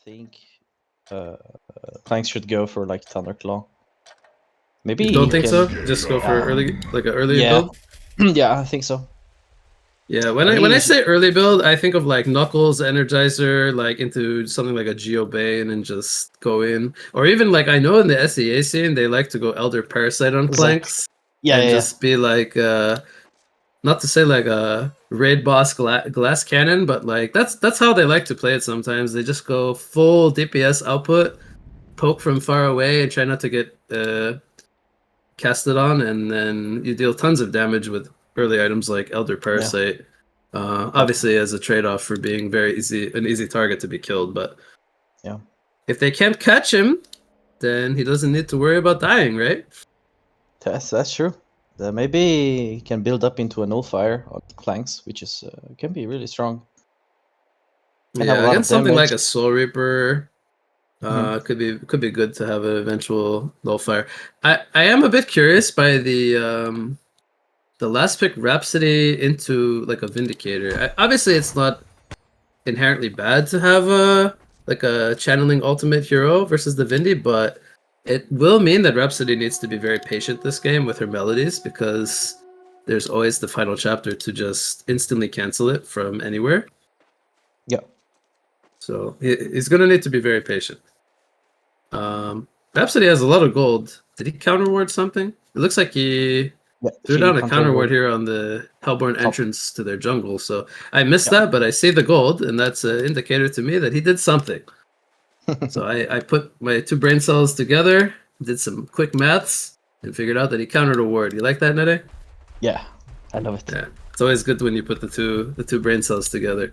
think Clank should go for like Thunderclaw. Maybe You don't he think can... so? Just go for early, like an early build? Yeah, I think so. Yeah, when I say early build, I think of like Knuckles, Energizer, like into something like a Geobane and just go in. Or even like I know in the SEA scene they like to go Elder Parasite on Clanks. Just be like not to say like a raid boss glass cannon, but like that's how they like to play it sometimes. They just go full DPS output, poke from far away and try not to get casted on, and then you deal tons of damage with early items like Elder Parasite. Obviously as a trade-off for being an easy target to be killed, but yeah, if they can't catch him, then he doesn't need to worry about dying, right? That's true. Maybe he can build up into a nullfire on Clanks, which is can be really strong. Yeah, against something like a Soul Reaper, could be good to have an eventual nullfire. I am a bit curious by the last pick Rhapsody into like a Vindicator. Obviously, it's not inherently bad to have a channeling ultimate hero versus the Vindy, but it will mean that Rhapsody needs to be very patient this game with her melodies, because there's always the final chapter to just instantly cancel it from anywhere. Yeah. So he's gonna need to be very patient. Rhapsody has a lot of gold. Did he counterward something? It looks like he threw down a counterward here on the Hellborn entrance to their jungle. So I missed that, but I see the gold, and that's an indicator to me that he did something. So I put my two brain cells together, did some quick maths, and figured out that he countered a ward. You like that, Nede? Yeah, I love it. Yeah, it's always good when you put the two brain cells together.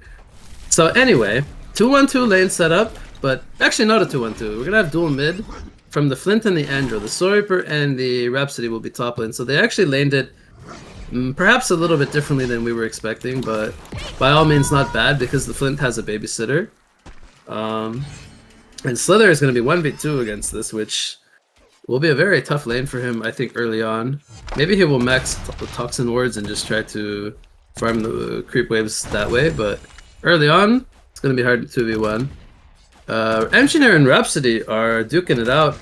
So anyway, 2-1-2 lane setup, but actually not a 2-1-2. We're gonna have dual mid from the Flint and the Andro. The Soul Reaper and the Rhapsody will be top lane. So they actually laned it perhaps a little bit differently than we were expecting, but by all means not bad, because the Flint has a babysitter. And Slither is going to be 1v2 against this, which will be a very tough lane for him, I think, early on. Maybe he will max Toxin Wards and just try to farm the creep waves that way, but early on, it's going to be hard to 2v1. Engineer and Rhapsody are duking it out.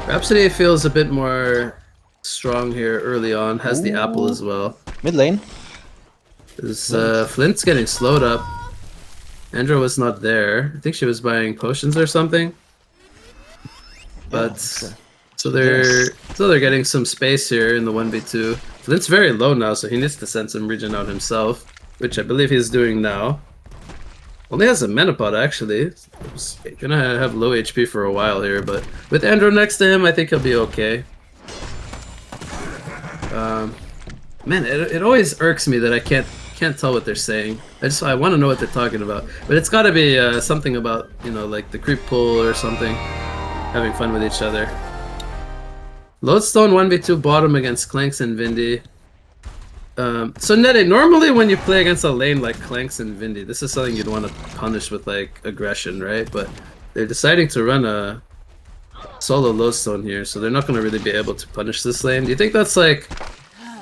Rhapsody feels a bit more strong here early on, has the apple as well. Mid lane. Flint's getting slowed up. Andro was not there. I think she was buying potions or something. But so they're getting some space here in the 1v2. Flint's very low now, so he needs to send some regen out himself, which I believe he's doing now. Only has a Menopod actually. He's gonna have low HP for a while here, but with Andro next to him, I think he'll be okay. Man, it always irks me that I can't tell what they're saying. I want to know what they're talking about. But it's got to be something about, you know, like the creep pull or something. Having fun with each other. Lodestone 1v2 bottom against Clanks and Vindy. So Nede, normally when you play against a lane like Clanks and Vindy, this is something you'd want to punish with like aggression, right? But they're deciding to run a solo Lodestone here, so they're not going to really be able to punish this lane. Do you think that's like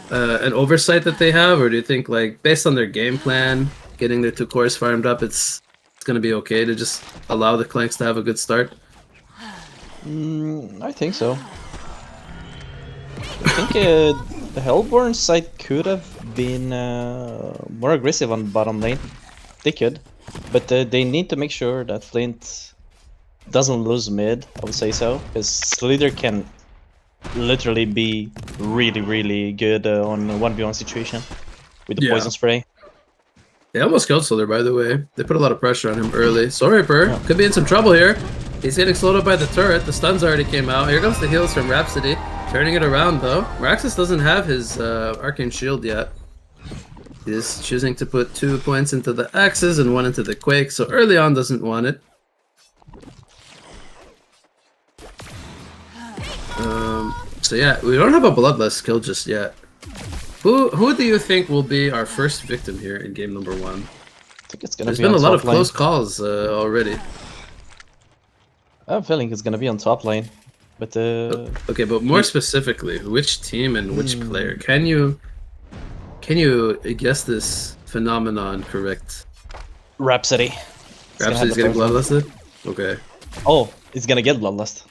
an oversight that they have, or do you think, like, based on their game plan, getting their 2 cores farmed up, it's gonna be okay to just allow the Clanks to have a good start? I think so. I think the Hellborn side could have been more aggressive on bottom lane. They could, but they need to make sure that Flint doesn't lose mid, I would say so, because Slither can literally be really good on a 1v1 situation with the poison spray. They almost killed Slither, by the way. They put a lot of pressure on him early. Soul Reaper could be in some trouble here. He's getting slowed up by the turret. The stuns already came out. Here comes the heals from Rhapsody. Turning it around though. Raxus doesn't have his Arcane Shield yet. He's choosing to put 2 points into the axes and 1 into the Quake, so early on doesn't want it. So yeah, we don't have a Bloodlust kill just yet. Who do you think will be our first victim here in game number 1? I think it's gonna There's been a lot of close calls already. I have a feeling it's gonna be on top lane, but okay, but more specifically, which team and which player? Can you guess this phenomenon correct? Rhapsody. Rhapsody's getting bloodlusted? Okay. Oh, it's gonna get Bloodlust.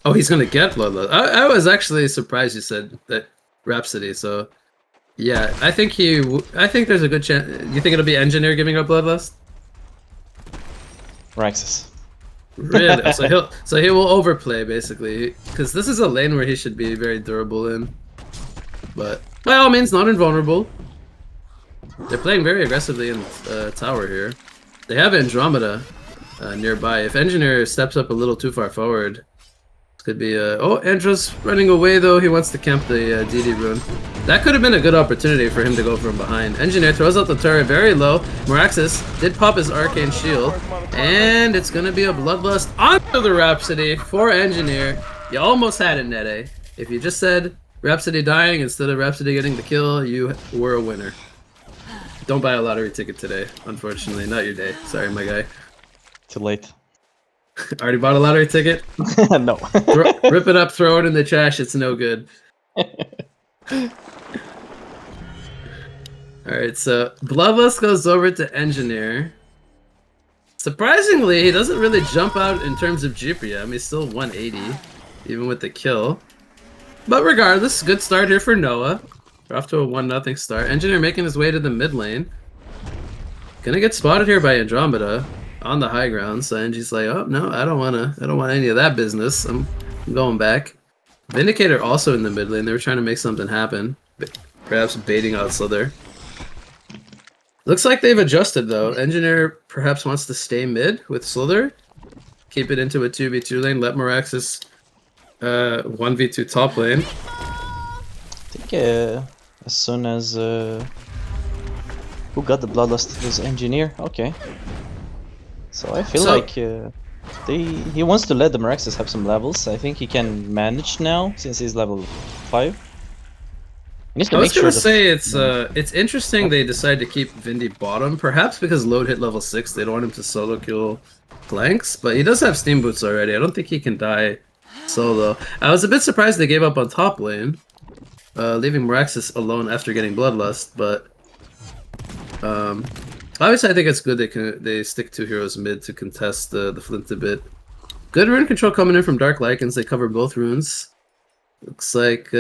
Oh, he's gonna get Bloodlust. I was actually surprised you said that Rhapsody. So, yeah, I think I think there's a good chance. You think it'll be Engineer giving up Bloodlust? Raxus. Really? So he will overplay basically, because this is a lane where he should be very durable in. But by all means, not invulnerable. They're playing very aggressively in tower here. They have Andromeda nearby. If Engineer steps up a little too far forward, this could be oh, Andra's running away though. He wants to camp the DD rune. That could have been a good opportunity for him to go from behind. Engineer throws out the turret very low. Meraxis did pop his arcane shield, and it's gonna be a Bloodlust onto the Rhapsody for Engineer. You almost had it, Nede. If you just said Rhapsody dying instead of Rhapsody getting the kill, you were a winner. Don't buy a lottery ticket today, unfortunately. Not your day. Sorry, my guy. Too late. Already bought a lottery ticket? No. Rip it up, throw it in the trash. It's no good. Alright, so Bloodlust goes over to Engineer. Surprisingly, he doesn't really jump out in terms of GPM. He's still 180, even with the kill. But regardless, good start here for Noah. We're off to a 1-0 start. Engineer making his way to the mid lane. Gonna get spotted here by Andromeda on the high ground. So Engi's like, oh no, I don't want any of that business. I'm going back. Vindicator also in the mid lane. They were trying to make something happen. Perhaps baiting out Slither. Looks like they've adjusted though. Engineer perhaps wants to stay mid with Slither. Keep it into a 2v2 lane. Let Meraxis 1v2 top lane. I think as soon as who got the Bloodlust was Engineer. Okay. So I feel like he wants to let the Meraxis have some levels. I think he can manage now since he's level 5. I was gonna say it's interesting they decide to keep Vindy bottom, perhaps because Load hit level 6. They don't want him to solo kill flanks, but he does have Steam Boots already. I don't think he can die solo. I was a bit surprised they gave up on top lane, leaving Meraxis alone after getting Bloodlust. But obviously, I think it's good they stick 2 heroes mid to contest the Flint a bit. Good rune control coming in from Dark Lycans. They cover both runes. Looks like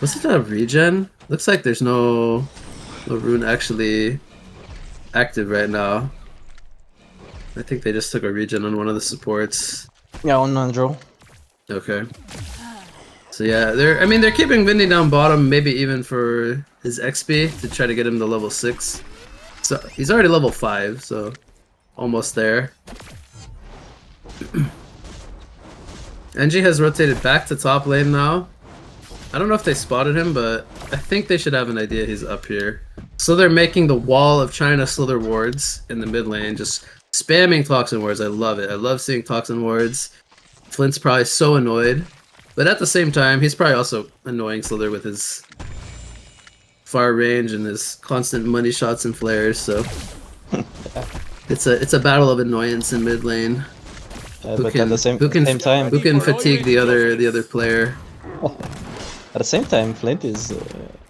was it a regen? Looks like there's no rune actually active right now. I think they just took a regen on one of the supports. Yeah, on Andro. Okay. So yeah, they're keeping Vindy down bottom, maybe even for his XP to try to get him to level 6. So he's already level 5, so almost there. NG has rotated back to top lane now. I don't know if they spotted him, but I think they should have an idea he's up here. So they're making the wall of China Slither wards in the mid lane, just spamming Toxin wards. I love it. I love seeing Toxin wards. Flint's probably so annoyed, but at the same time, he's probably also annoying Slither with his far range and his constant money shots and flares. So it's a battle of annoyance in mid lane. But at the same time, who can fatigue the other player? At the same time, Flint is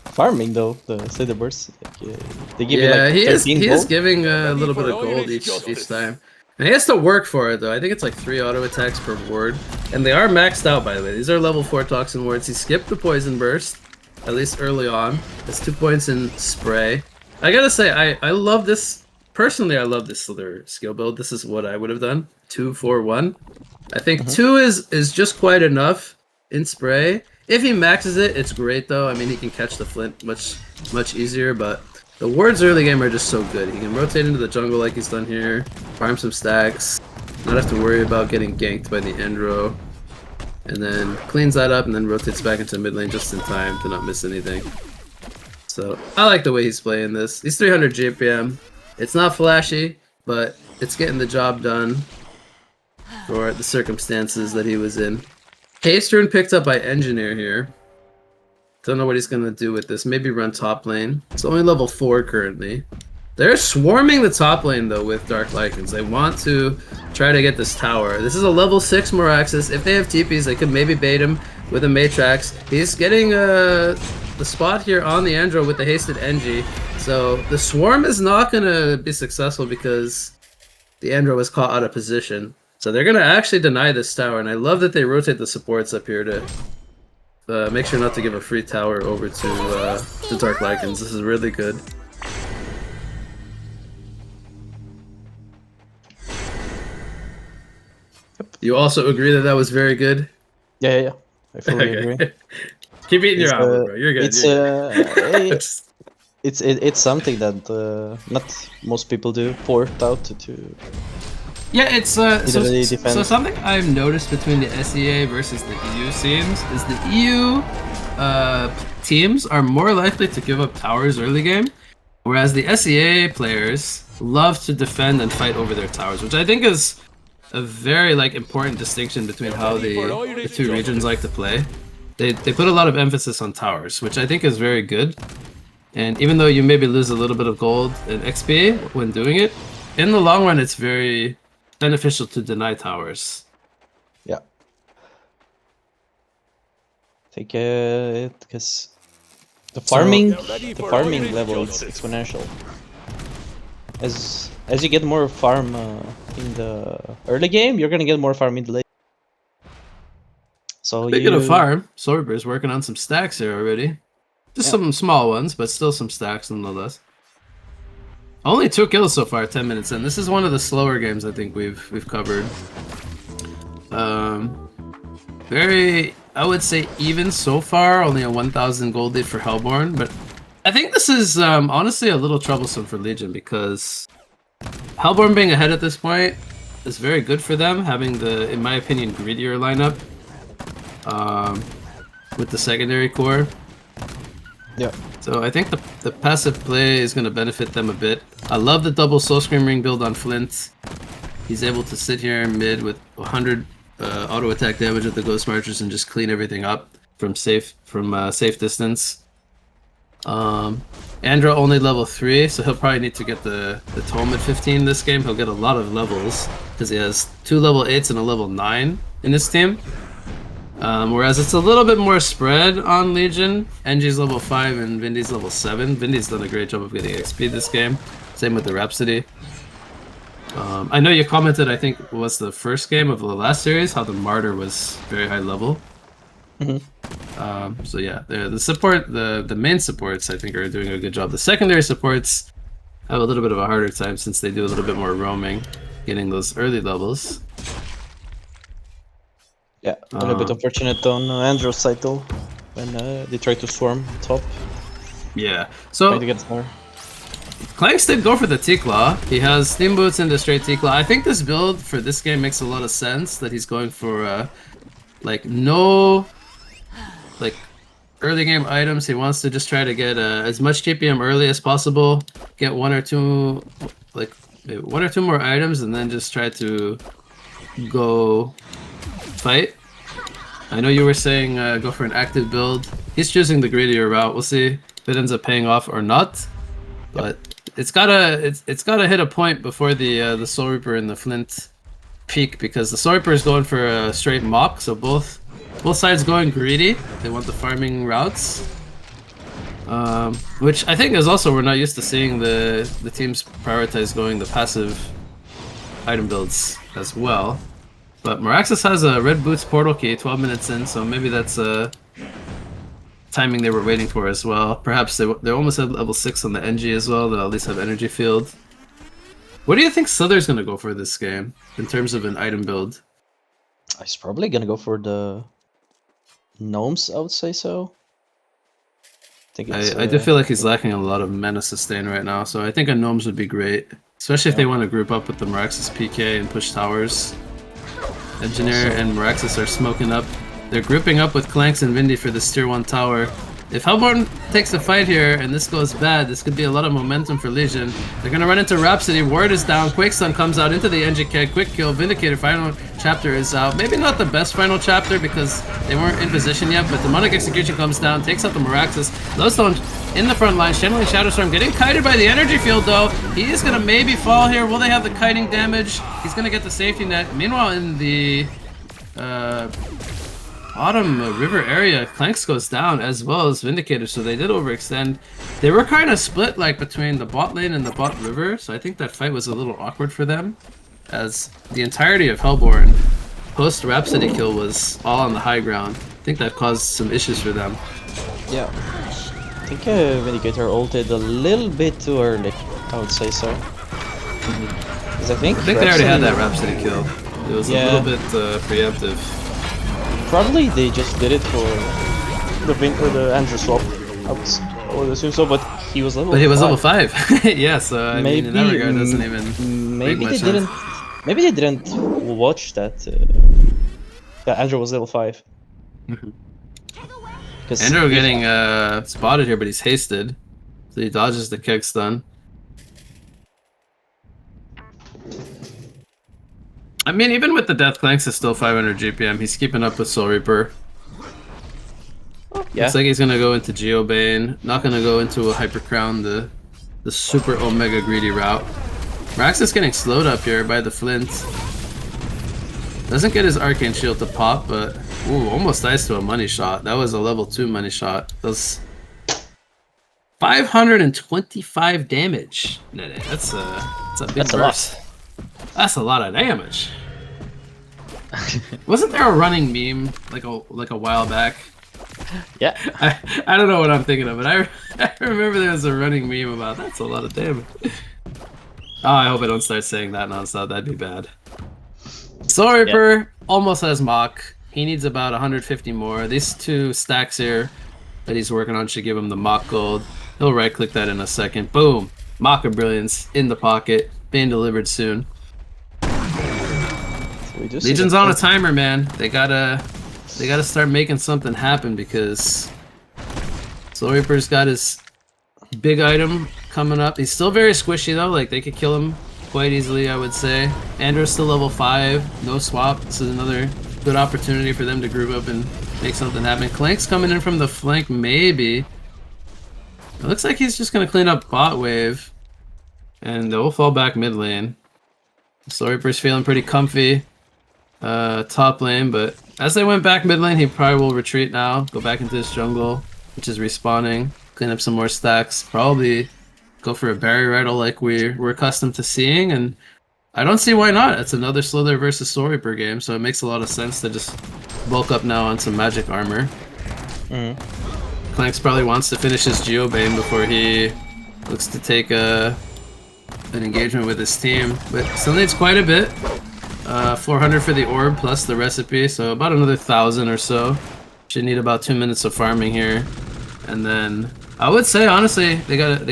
farming though the Slither bursts. Like, they give you like 13 he gold. is giving a little bit of gold each time. And he has to work for it though. I think it's like 3 auto attacks per ward, and they are maxed out by the way. These are level 4 Toxin wards. He skipped the poison burst, at least early on. It's 2 points in spray. I gotta say, I love this. Personally, I love this Slither skill build. This is what I would have done. 2, 4, 1. I think 2 is just quite enough in spray. If he maxes it, it's great though. I mean, he can catch the Flint much easier, but the wards early game are just so good. He can rotate into the jungle like he's done here, farm some stacks, not have to worry about getting ganked by the Endro, and then cleans that up and then rotates back into mid lane just in time to not miss anything. So I like the way he's playing this. He's 300 GPM. It's not flashy, but it's getting the job done for the circumstances that he was in. Haste rune picked up by Engineer here. Don't know what he's gonna do with this. Maybe run top lane. It's only level 4 currently. They're swarming the top lane though with Dark Lycans. They want to try to get this tower. This is a level 6 Meraxis. If they have TPs, they could maybe bait him with a Matrax. He's getting the spot here on the Andro with the hasted NG. So the swarm is not gonna be successful because the Andro was caught out of position. So they're gonna actually deny this tower, and I love that they rotate the supports up here to make sure not to give a free tower over to the Dark Lycans. This is really good. You also agree that that was very good? Yeah. I fully agree. Keep eating your apple, bro. You're good. It's something that not most people do. Port out to. Yeah, it's really so something I've noticed between the SEA versus the EU scenes is the EU teams are more likely to give up towers early game, whereas the SEA players love to defend and fight over their towers, which I think is a very important distinction between how the two regions like to play. They put a lot of emphasis on towers, which I think is very good. And even though you maybe lose a little bit of gold and XP when doing it, in the long run it's very beneficial to deny towers. Yeah. I think because the farming level is exponential. As you get more farm in the early game, you're gonna get more farm in the late. So speaking of farm, Sorber is working on some stacks here already. Just some small ones, but still some stacks nonetheless. Only 2 kills so far, 10 minutes in. This is one of the slower games I think we've covered. Very, I would say, even so far. Only a 1,000 gold lead for Hellborn, but I think this is honestly a little troublesome for Legion because Hellborn being ahead at this point is very good for them, having the, in my opinion, greedier lineup with the secondary core. Yeah. So I think the passive play is going to benefit them a bit. I love the double Soul Scream Ring build on Flint. He's able to sit here in mid with 100 auto attack damage with the Ghost Marchers and just clean everything up from safe distance. Andro only level 3, so he'll probably need to get the Tome at 15 this game. He'll get a lot of levels because he has 2 level 8s and a level 9 in his team. Whereas it's a little bit more spread on Legion. NG's level 5 and Vindy's level 7. Vindy's done a great job of getting XP this game. Same with the Rhapsody. I know you commented, I think it was the first game of the last series, how the Martyr was very high level. So yeah, the main supports I think are doing a good job. The secondary supports have a little bit of a harder time since they do a little bit more roaming, getting those early levels. Yeah, a little bit unfortunate on Andrew's side though, when they try to swarm top. Yeah, so try to get more. Clanks did go for the T-Claw. He has Steam Boots and the straight T-Claw. I think this build for this game makes a lot of sense, that he's going for no early game items. He wants to just try to get as much TPM early as possible, get one or two more items, and then just try to go fight. I know you were saying go for an active build. He's choosing the greedier route. We'll see if it ends up paying off or not. But it's gotta hit a point before the Soul Reaper and the Flint peak, because the Soul Reaper is going for a straight mock, so both sides going greedy. They want the farming routes, which I think is also, we're not used to seeing the teams prioritize going the passive item builds as well. But Meraxis has a Red Boots portal key 12 minutes in, so maybe that's a timing they were waiting for as well. Perhaps they almost have level 6 on the NG as well. They'll at least have energy field. What do you think Slither's gonna go for this game in terms of an item build? He's probably gonna go for the gnomes, I would say so. I do feel like he's lacking a lot of mana sustain right now, so I think a gnomes would be great, especially if they want to group up with the Meraxis PK and push towers. Engineer and Meraxis are smoking up. They're grouping up with Clanks and Vindy for this tier 1 tower. If Hellborn takes the fight here and this goes bad, this could be a lot of momentum for Legion. They're gonna run into Rhapsody, Ward is down, Quakestun comes out into the NG keg, quick kill, Vindicator final chapter is out. Maybe not the best final chapter because they weren't in position yet, but Demonic Execution comes down, takes out the Meraxis. Lowstone in the front line, channeling Shadowstorm, getting kited by the energy field though. He is gonna maybe fall here. Will they have the kiting damage? He's gonna get the safety net. Meanwhile, in the bottom river area, Clanks goes down as well as Vindicator, so they did overextend. They were kind of split between the bot lane and the bot river, so I think that fight was a little awkward for them. as the entirety of Hellborn post Rhapsody kill was all on the high ground. I think that caused some issues for them. Yeah. I think Vindicator ulted a little bit too early, I would say so. Because I think they already had that Rhapsody kill. It was a little bit preemptive. Probably they just did it for the Andrew swap. I would assume so, but he was level 5. But he was level 5. Yeah, so I mean, in that regard, doesn't even maybe make much they sense. didn't. Maybe they didn't watch that. Andrew was level 5. Andrew getting spotted here, but he's hasted, so he dodges the keg stun. I mean, even with the Death Clanks, it's still 500 GPM. He's keeping up with Soul Reaper. Yeah. Looks like he's gonna go into Geobane. Not gonna go into a Hyper Crown, the super Omega greedy route. Rax is getting slowed up here by the Flint. Doesn't get his Arcane Shield to pop, but ooh, almost dies to a money shot. That was a level 2 money shot. That's 525 damage. That's a big burst. That's a lot of damage. Wasn't there a running meme like a while back? Yeah. I don't know what I'm thinking of, but I remember there was a running meme about that's a lot of damage. Oh, I hope I don't start saying that nonstop. That'd be bad. Soul Reaper almost has Mach. He needs about 150 more. These 2 stacks here that he's working on should give him the Mach gold. He'll right click that in a second. Boom! Mach of Brilliance in the pocket. Being delivered soon. Legion's on a timer, man. They gotta start making something happen because Soul Reaper's got his big item coming up. He's still very squishy though. Like they could kill him quite easily, I would say. Andrew's still level 5, no swap. This is another good opportunity for them to group up and make something happen. Clank's coming in from the flank, maybe. It looks like he's just gonna clean up bot wave, and they'll fall back mid lane. Soul Reaper's feeling pretty comfy top lane, but as they went back mid lane, he probably will retreat now, go back into his jungle, which is respawning, clean up some more stacks, probably go for a barrier rattle like we're accustomed to seeing, and I don't see why not. It's another Slither versus Soul Reaper game, so it makes a lot of sense to just bulk up now on some magic armor. Clanks probably wants to finish his Geobane before he looks to take an engagement with his team, but still needs quite a bit. 400 for the orb plus the recipe, so about another 1,000 or so. Should need about 2 minutes of farming here, and then I would say honestly they got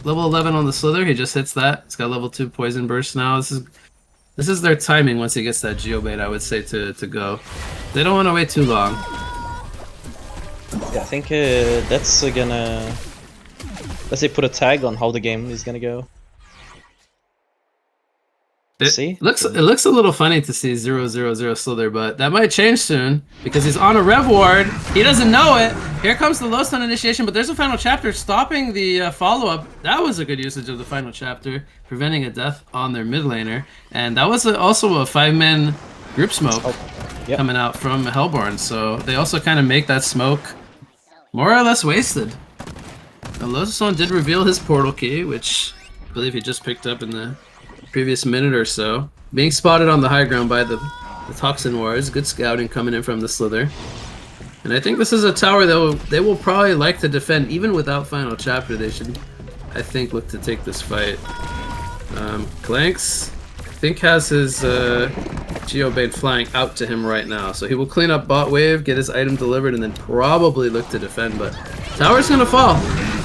level 11 on the Slither. He just hits that. It's got level 2 poison burst now. This is their timing once he gets that Geobait, I would say, to go. They don't want to wait too long. Yeah, I think that's gonna, let's say, put a tag on how the game is gonna go. It looks a little funny to see 0-0-0 Slither, but that might change soon because he's on a Rev Ward. He doesn't know it. Here comes the low stun initiation, but there's a final chapter stopping the follow-up. That was a good usage of the final chapter, preventing a death on their mid laner, and that was also a 5-man group smoke coming out from Hellborn. So they also kind of make that smoke more or less wasted. Now, Lotuson did reveal his portal key, which I believe he just picked up in the previous minute or so. Being spotted on the high ground by the Toxin Wards. Good scouting coming in from the Slither. And I think this is a tower that they will probably like to defend. Even without final chapter, they should, I think, look to take this fight. Clanks, I think, has his Geobait flying out to him right now. So he will clean up bot wave, get his item delivered, and then probably look to defend. But tower's gonna fall.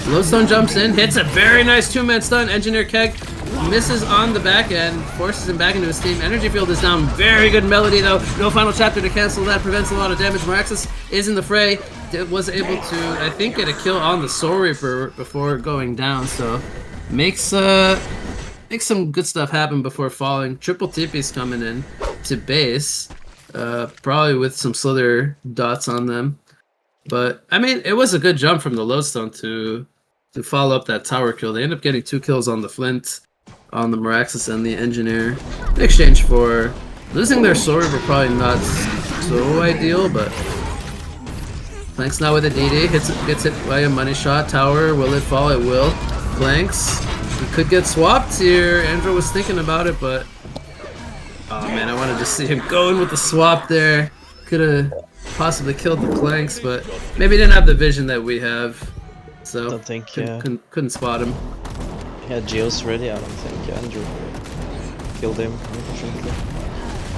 Lodestone jumps in, hits a very nice 2-man stun. Engineer Keg misses on the back end, forces him back into his team. Energy field is down. Very good melody though. No final chapter to cancel that. Prevents a lot of damage. Maraxis is in the fray. Was able to, I think, get a kill on the Soul Reaper before going down. So makes some good stuff happen before falling. Triple TP's coming in to base, probably with some Slither dots on them. But I mean, it was a good jump from the Lodestone to follow up that tower kill. They end up getting 2 kills on the Flint, on the Maraxis, and the Engineer, in exchange for losing their sword. Were probably not so ideal, but Planks now with a DD, gets hit by a money shot. Tower, will it fall? It will. Planks, he could get swapped here. Andrew was thinking about it, but Oh man, I want to just see him going with the swap there. Could have possibly killed the Clanks, but maybe he didn't have the vision that we have. So Don't think, couldn't spot him. He had Geos ready. I don't think Andrew killed him, unfortunately.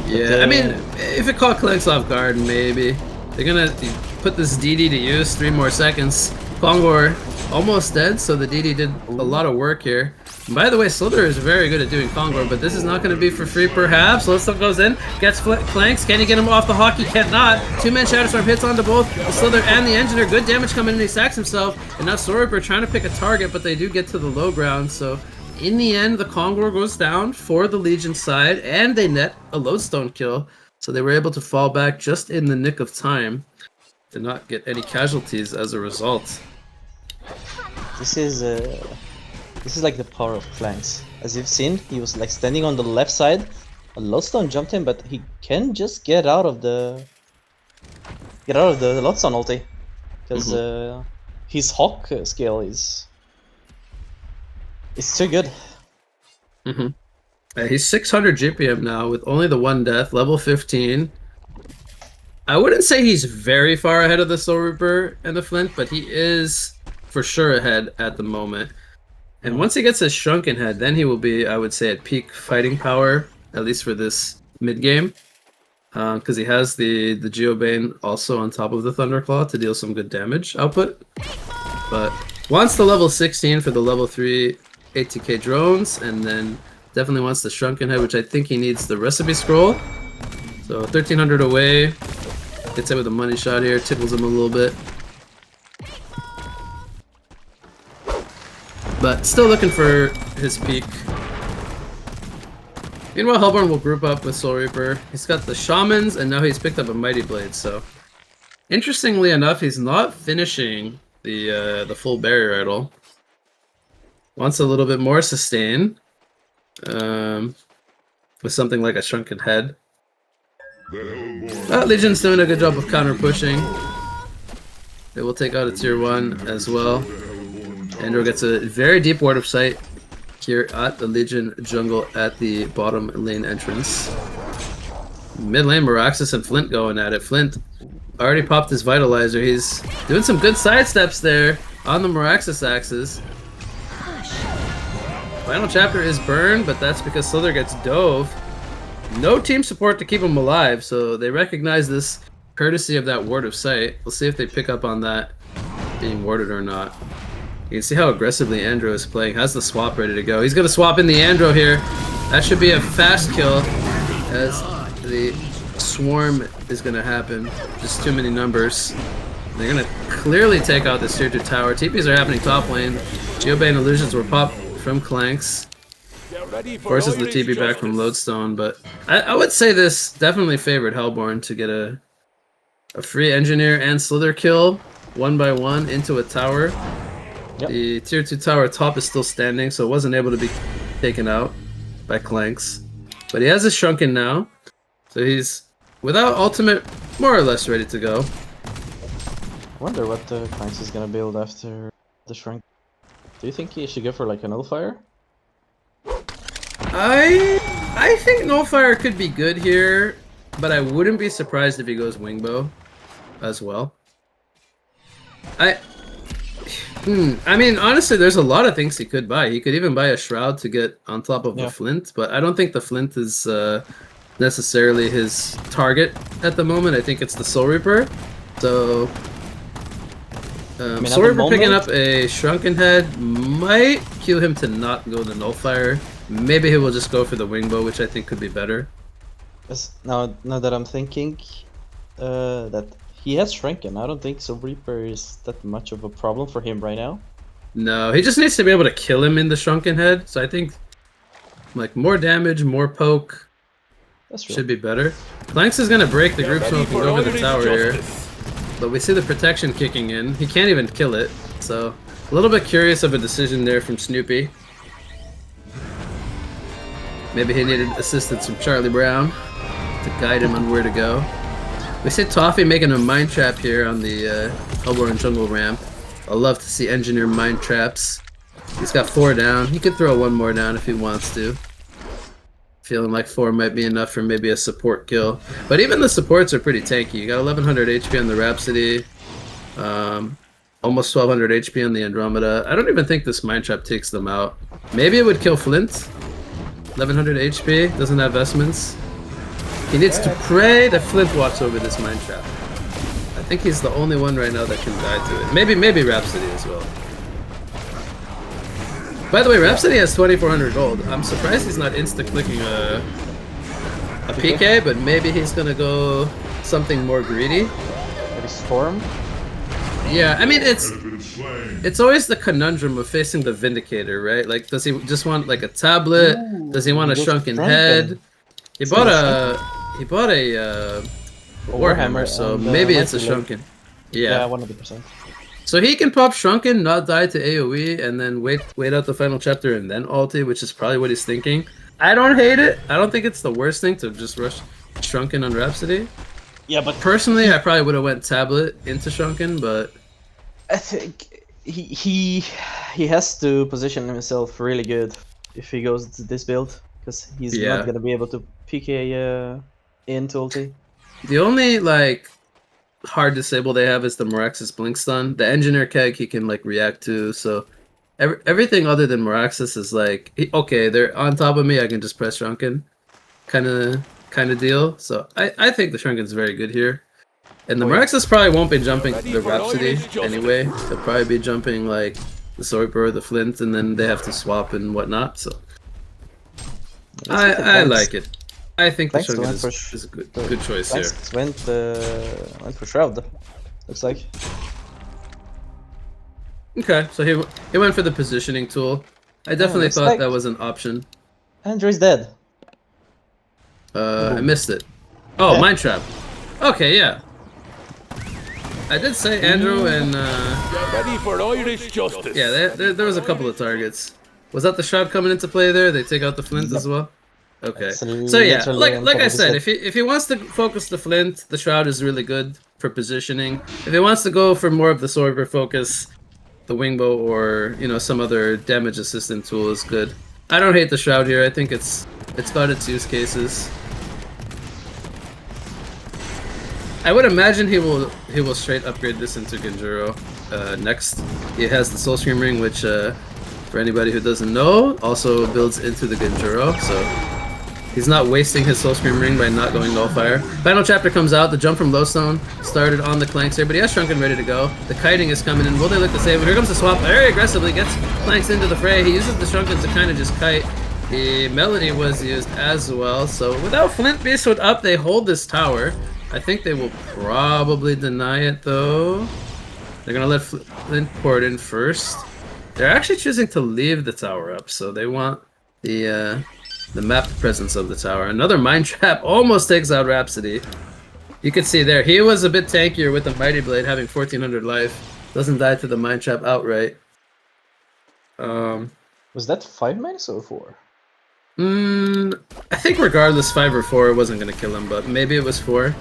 Yeah, I mean, if it caught Clanks off guard, maybe. They're gonna put this DD to use, 3 more seconds. Kongor almost dead, so the DD did a lot of work here. And by the way, Slither is very good at doing Kongor, but this is not going to be for free perhaps. Lilstone goes in, gets Clanks. Can he get him off the hockey? Cannot. 2-man Shatterstorm hits onto both the Slither and the Engineer. Good damage coming in, he sacks himself. And now Soulreaper trying to pick a target, but they do get to the low ground, so in the end, the Kongor goes down for the Legion side, and they net a Lodestone kill. So they were able to fall back just in the nick of time to not get any casualties as a result. This is like the power of Clanks. As you've seen, he was like standing on the left side. A Lodestone jumped him, but he can just get out of the Lodestone ulti, because his Hawk skill is too good. He's 600 GPM now with only the 1 death, level 15. I wouldn't say he's very far ahead of the Soul Reaper and the Flint, but he is for sure ahead at the moment. And once he gets his Shrunken Head, then he will be, I would say, at peak fighting power, at least for this mid-game. Because he has the Geobane also on top of the Thunderclaw to deal some good damage output. But wants the level 16 for the level 3 ATK drones, and then definitely wants the Shrunken Head, which I think he needs the Recipe Scroll. So 1300 away. Gets hit with a money shot here, tickles him a little bit. But still looking for his peak. Meanwhile, Hellborn will group up with Soul Reaper. He's got the Shamans, and now he's picked up a Mighty Blade, so... Interestingly enough, he's not finishing the full barrier idol. Wants a little bit more sustain. With something like a Shrunken Head. Legion's doing a good job of counter pushing. They will take out a tier 1 as well. Andrew gets a very deep ward of sight here at the Legion jungle at the bottom lane entrance. Mid lane, Meraxis and Flint going at it. Flint already popped his Vitalizer. He's doing some good side steps there on the Meraxis axis. Final chapter is burned, but that's because Slither gets dove. No team support to keep him alive, so they recognize this courtesy of that ward of sight. We'll see if they pick up on that being warded or not. You can see how aggressively Andro is playing. Has the swap ready to go. He's going to swap in the Andro here. That should be a fast kill, as the swarm is going to happen. Just too many numbers. They're going to clearly take out this tier 2 tower. TPs are happening top lane. Geobane illusions were popped from Clanks. Forces the TP back from Lodestone, but I would say this definitely favored Hellborn to get a free Engineer and Slither kill 1 by 1 into a tower. Yep. The tier 2 tower top is still standing, so it wasn't able to be taken out by Clanks. But he has his Shrunken now, so he's without ultimate more or less ready to go. I wonder what Clanks is gonna build after the Shrunk. Do you think he should go for like a Nullifier? I think Nullfire could be good here, but I wouldn't be surprised if he goes Wingbow as well. I mean, honestly, there's a lot of things he could buy. He could even buy a Shroud to get on top of the Flint, but I don't think the Flint is necessarily his target at the moment. I think it's the Soul Reaper. So, Soul Reaper picking up a Shrunken Head might cue him to not go the Nullfire. Maybe he will just go for the Wingbow, which I think could be better. Now that I'm thinking that he has Shrunken, I don't think Soul Reaper is that much of a problem for him right now. No, he just needs to be able to kill him in the Shrunken Head. So I think like more damage, more poke should be better. Clanks is going to break the group smoke and go over the tower here. But we see the protection kicking in. He can't even kill it. So a little bit curious of a decision there from Snoopy. Maybe he needed assistance from Charlie Brown to guide him on where to go. We see Toffee making a mine trap here on the Hellborn jungle ramp. I love to see Engineer mine traps. He's got 4 down. He could throw 1 more down if he wants to. Feeling like 4 might be enough for maybe a support kill. But even the supports are pretty tanky. You got 1100 HP on the Rhapsody. Almost 1200 HP on the Andromeda. I don't even think this Mind Trap takes them out. Maybe it would kill Flint. 1100 HP. Doesn't have vestments. He needs to pray that Flint walks over this Mind Trap. I think he's the only one right now that can die to it. Maybe Rhapsody as well. By the way, Rhapsody has 2400 gold. I'm surprised he's not insta-clicking a PK, but maybe he's gonna go something more greedy. Maybe Storm? Yeah, I mean, it's always the conundrum of facing the Vindicator, right? Like, does he just want like a tablet? Does he want a shrunken head? He bought a Warhammer, so maybe it's a shrunken. Yeah, 100%. So he can pop Shrunken, not die to AoE, and then wait out the final chapter and then ulti, which is probably what he's thinking. I don't hate it. I don't think it's the worst thing to just rush Shrunken on Rhapsody. Yeah, but personally, I probably would have went Tablet into Shrunken, but I think he has to position himself really good if he goes to this build, because he's not gonna be able to PK into ulti. The only like hard disable they have is the Meraxis Blink Stun. The Engineer Keg he can like react to, so everything other than Meraxis is like, okay, they're on top of me, I can just press Shrunken kind of deal. So I think the Shrunken's very good here. And the Meraxis probably won't be jumping the Rhapsody anyway. They'll probably be jumping like the Sworper or the Flint, and then they have to swap and whatnot. So I like it. I think the Shrunken is a good choice here. Went for Shroud, looks like. Okay, so he went for the positioning tool. I definitely thought that was an option. Andrew's dead. I missed it. Oh, yeah. Mind Trap. Okay, yeah. I did say Andrew and ready for Irish justice. Yeah, there was a couple of targets. Was that the Shroud coming into play there? They take out the Flint as well? Okay. So yeah, like I said, if he wants to focus the Flint, the Shroud is really good for positioning. If he wants to go for more of the Sworper focus, the Wingbow or some other damage assistant tool is good. I don't hate the Shroud here. I think it's got its use cases. I would imagine he will straight upgrade this into Genjuro next. He has the Soul Scream Ring, which for anybody who doesn't know, also builds into the Genjuro, so he's not wasting his Soul Scream Ring by not going Nullfire. Final chapter comes out. The jump from Lowstone started on the Clanks here, but he has Shrunken ready to go. The kiting is coming in. Will they look to save? But here comes the swap. Very aggressively gets Clanks into the fray. He uses the Shrunken to kind of just kite. The Melody was used as well. So without Flint Beastwood up, they hold this tower. I think they will probably deny it though. They're gonna let Flint port in first. They're actually choosing to leave the tower up, so they want the map presence of the tower. Another Mind Trap almost takes out Rhapsody. You can see there, he was a bit tankier with the Mighty Blade, having 1400 life. Doesn't die to the Mind Trap outright. Was that 5 minus or 4? I think regardless, 5 or 4 wasn't gonna kill him, but maybe it was 4.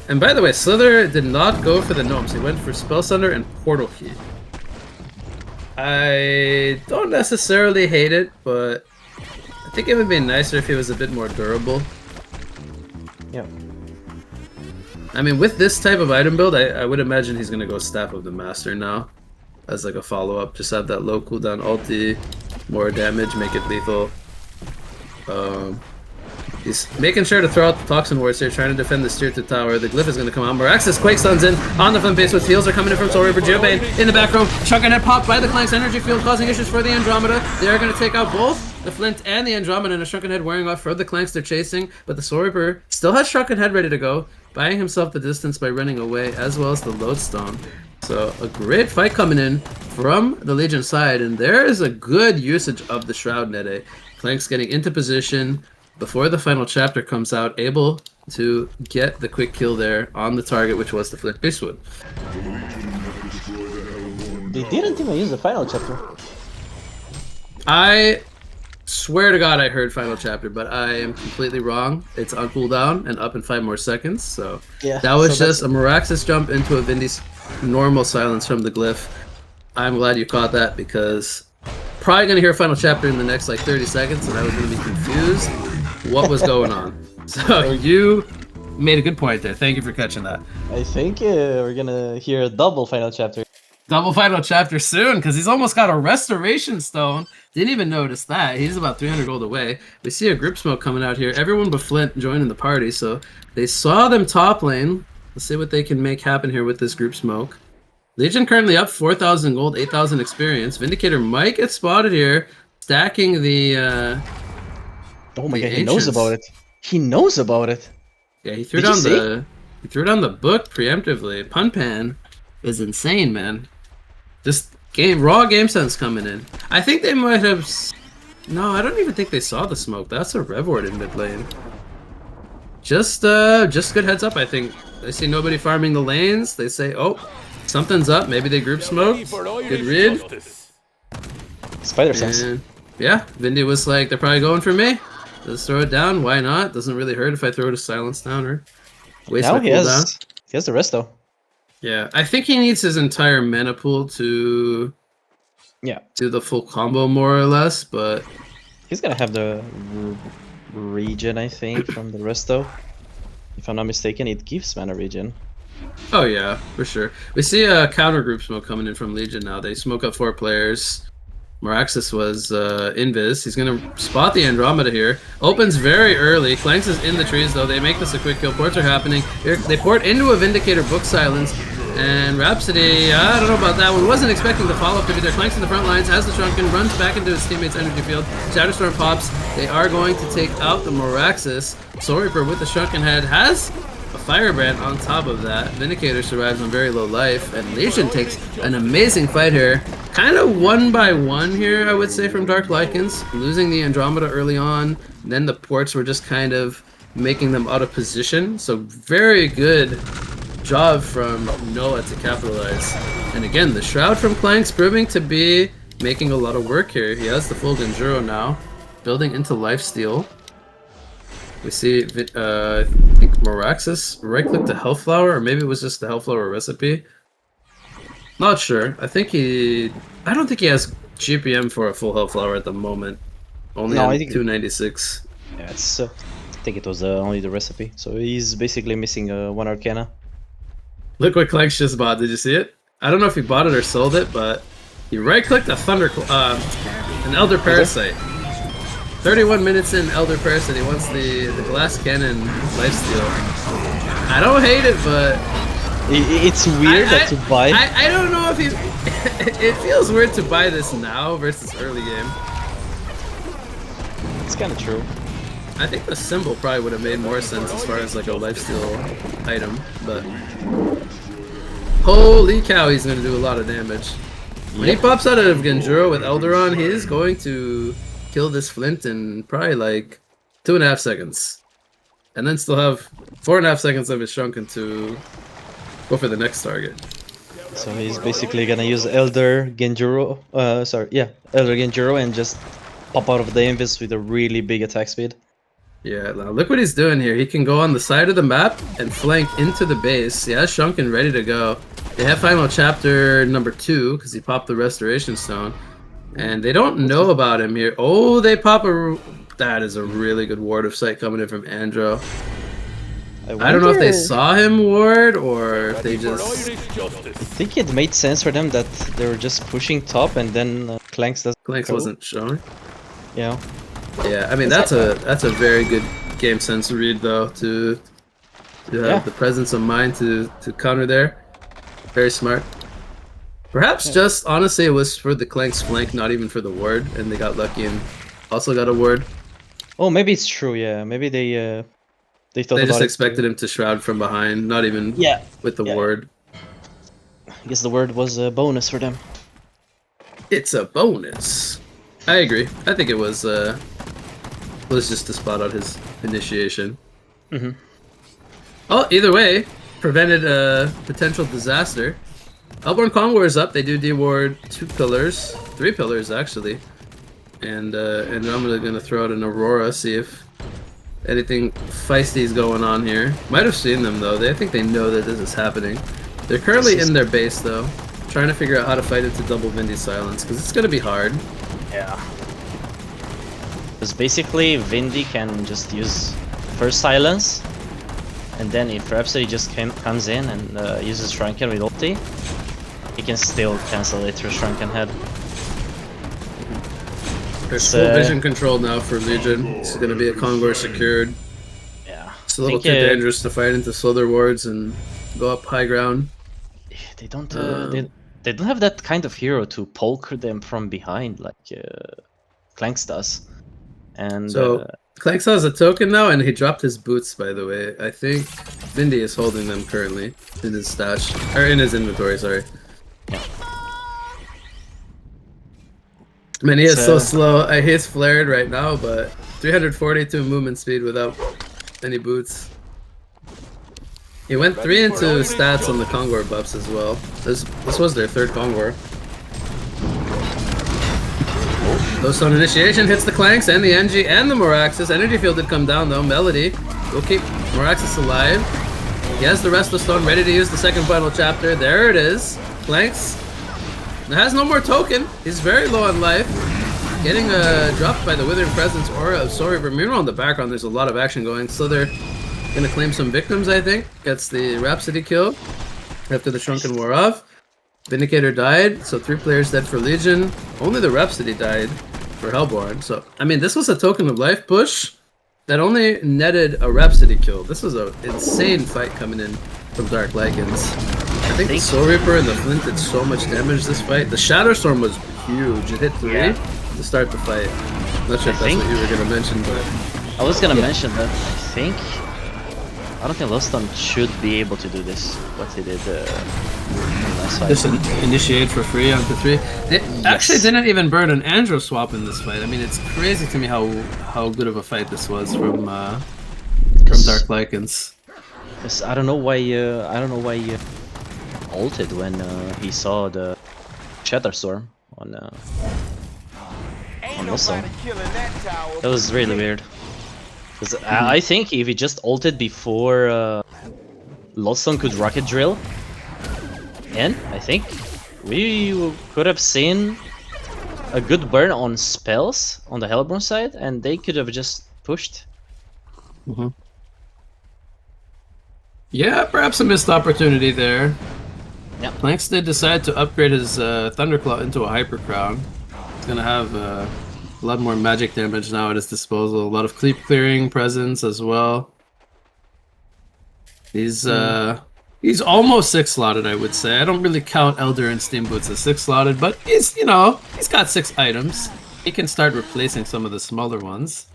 And by the way, Slither did not go for the Gnomes. He went for Spell Sunder and Portal Key. I don't necessarily hate it, but I think it would be nicer if he was a bit more durable. Yeah. I mean, with this type of item build, I would imagine he's gonna go Staff of the Master now as like a follow-up. Just have that low cooldown ulti, more damage, make it lethal. He's making sure to throw out the Toxin Wards here, trying to defend the Steer to tower. The Glyph is going to come out. Meraxis Quake Stuns in on the Flint base with heals are coming in from Soul Reaper. Geobane in the back row. Shrunken Head popped by the Clank's energy field, causing issues for the Andromeda. They are going to take out both the Flint and the Andromeda, and a Shrunken Head wearing off for the Clanks they're chasing. But the Soul Reaper still has Shrunken Head ready to go, buying himself the distance by running away, as well as the Lodestone. So a great fight coming in from the Legion side, and there is a good usage of the Shroud Nede. Clanks getting into position before the final chapter comes out, able to get the quick kill there on the target, which was the Flint Beastwood. They didn't even use the final chapter. I swear to God I heard final chapter, but I am completely wrong. It's on cooldown and up in 5 more seconds, so yeah, that was just a Meraxis jump into a Vindy's normal silence from the Glyph. I'm glad you caught that, because probably gonna hear a final chapter in the next like 30 seconds, and I was gonna be confused what was going on. So you made a good point there. Thank you for catching that. I think we're gonna hear a double final chapter. Double final chapter soon, because he's almost got a restoration stone. Didn't even notice that. He's about 300 gold away. We see a group smoke coming out here. Everyone but Flint joining the party, so they saw them top lane. Let's see what they can make happen here with this group smoke. Legion currently up 4,000 gold, 8,000 experience. Vindicator might get spotted here, stacking the. Oh my god, he knows about it. He knows about it. Yeah, he threw down the book preemptively. Punpan is insane, man. Just raw game sense coming in. I think they might have. No, I don't even think they saw the smoke. That's a rev ward in mid lane. Just good heads up. I think they see nobody farming the lanes. They say, oh, something's up. Maybe they group smoke. Good read. Spider sense. And yeah, Vindy was like, they're probably going for me. Let's throw it down. Why not? Doesn't really hurt if I throw it a silence down or waste Now my he cooldown. has the rest though. Yeah, I think he needs his entire mana pool to do the full combo more or less, but He's gonna have the regen, I think, from the resto. If I'm not mistaken, it gives mana regen. oh yeah, for sure. We see a counter group smoke coming in from Legion now. They smoke up 4 players. Moraxis was invis. He's gonna spot the Andromeda here. Opens very early. Clanks is in the trees though. They make this a quick kill. Ports are happening. They port into a Vindicator book silence. And Rhapsody, I don't know about that one. Wasn't expecting the follow-up to be there. Clanks in the front lines, has the Shrunken, runs back into his teammate's energy field. Shatterstorm pops. They are going to take out the Moraxis. Soul Reaper with the Shrunken head has a Firebrand on top of that. Vindicator survives on very low life. And Legion takes an amazing fight here. Kind of 1 by 1 here, I would say, from Dark Lycans. Losing the Andromeda early on. Then the ports were just kind of making them out of position. So very good job from Noah to capitalize. And again, the Shroud from Clanks proving to be making a lot of work here. He has the full Genjuro now, building into lifesteal. We see, I think Moraxis right-click the Hellflower, or maybe it was just the Hellflower recipe. Not sure. I don't think he has GPM for a full Hellflower at the moment. Only on 296. Yeah, it's. I think it was only the recipe. So he's basically missing 1 Arcana. Look what Clanks just bought. Did you see it? I don't know if he bought it or sold it, but he right-clicked a an Elder Parasite. 31 minutes in, Elder Parasite. He wants the Glass Cannon lifesteal. I don't hate it, but it's weird to buy. I don't know if he. It feels weird to buy this now versus early game. It's kind of true. I think the symbol probably would have made more sense as far as like a lifesteal item, but holy cow, he's going to do a lot of damage. When he pops out of Genjuro with Elderon, he is going to kill this Flint in probably like 2.5 seconds. And then still have 4.5 seconds of his Shrunken to go for the next target. So he's basically gonna use Elder Genjuro, Elder Genjuro and just pop out of the invis with a really big attack speed. Yeah, now look what he's doing here. He can go on the side of the map and flank into the base. He has Shrunken ready to go. They have final chapter number 2 because he popped the Restoration Stone. And they don't know about him here. Oh, they pop a... That is a really good ward of sight coming in from Andro. I don't know if they saw him ward or if they just... I think it made sense for them that they were just pushing top and then Clanks wasn't showing. Yeah. Yeah, I mean that's a very good game sense read though to have the presence of mind to counter there. Very smart. Perhaps just honestly it was for the Clanks flank, not even for the ward, and they got lucky and also got a ward. Oh, maybe it's true. Yeah, maybe they thought they just expected him to shroud from behind, not even with the ward. I guess the word was a bonus for them. It's a bonus. I agree. I think it was just to spot out his initiation. Oh, either way, prevented a potential disaster. Hellborn Conwar is up. They do deward 2 pillars, 3 pillars actually, and I'm gonna throw out an Aurora, see if anything feisty is going on here. Might have seen them though. I think they know that this is happening. They're currently in their base though, trying to figure out how to fight into double Vindy silence because it's gonna be hard. Yeah. Because basically, Vindy can just use first silence, and then if Rhapsody just comes in and uses Shrunken with ulti, he can still cancel it through Shrunken Head. There's full vision control now for Legion. It's going to be a Convoy secured. Yeah. It's a little too dangerous to fight into Slither wards and go up high ground. They don't. They don't have that kind of hero to poke them from behind like Clanks does. And so Clanks has a token now, and he dropped his boots. By the way, I think Vindy is holding them currently in his stash or in his inventory. Sorry. Yeah. Man, he is so slow. He's flared right now, but 342 movement speed without any boots. He went 3 into stats on the Kongor buffs as well. This was their third Kongor. Glowstone Initiation hits the Clanks and the NG and the Moraxis. Energy Field did come down though. Melody will keep Moraxis alive. He has the Restless Stone ready to use the second final chapter. There it is. Clanks has no more token. He's very low on life. Getting dropped by the Withered Presence aura of Soul Reaper. Meanwhile, in the background, there's a lot of action going. So they're gonna claim some victims, I think. Gets the Rhapsody kill after the Shrunken wore off. Vindicator died, so 3 players dead for Legion. Only the Rhapsody died for Hellborn. So, I mean, this was a token of life push that only netted a Rhapsody kill. This was an insane fight coming in from Dark Lichens. I think the Soul Reaper and the Flint did so much damage this fight. The Shadow Storm was huge. It hit 3 to start the fight. Not sure if that's what you were going to mention, but... I was going to mention that I don't think Loston should be able to do this, what he did last fight. Just initiate for free onto 3. They actually didn't even burn an Andro swap in this fight. I mean, it's crazy to me how good of a fight this was from Dark Lichens. I don't know why he ulted when he saw the Shatter Storm on Loston. That was really weird. Because I think if he just ulted before Loston could rocket drill, and I think we could have seen a good burn on spells on the Hellborn side, and they could have just pushed. Yeah, perhaps a missed opportunity there. Yeah. Clanks did decide to upgrade his Thunderclaw into a Hyper Crown. He's gonna have a lot more magic damage now at his disposal. A lot of creep clearing presence as well. He's almost 6 slotted, I would say. I don't really count Elder and Steam Boots as 6 slotted, but he's got 6 items. He can start replacing some of the smaller ones.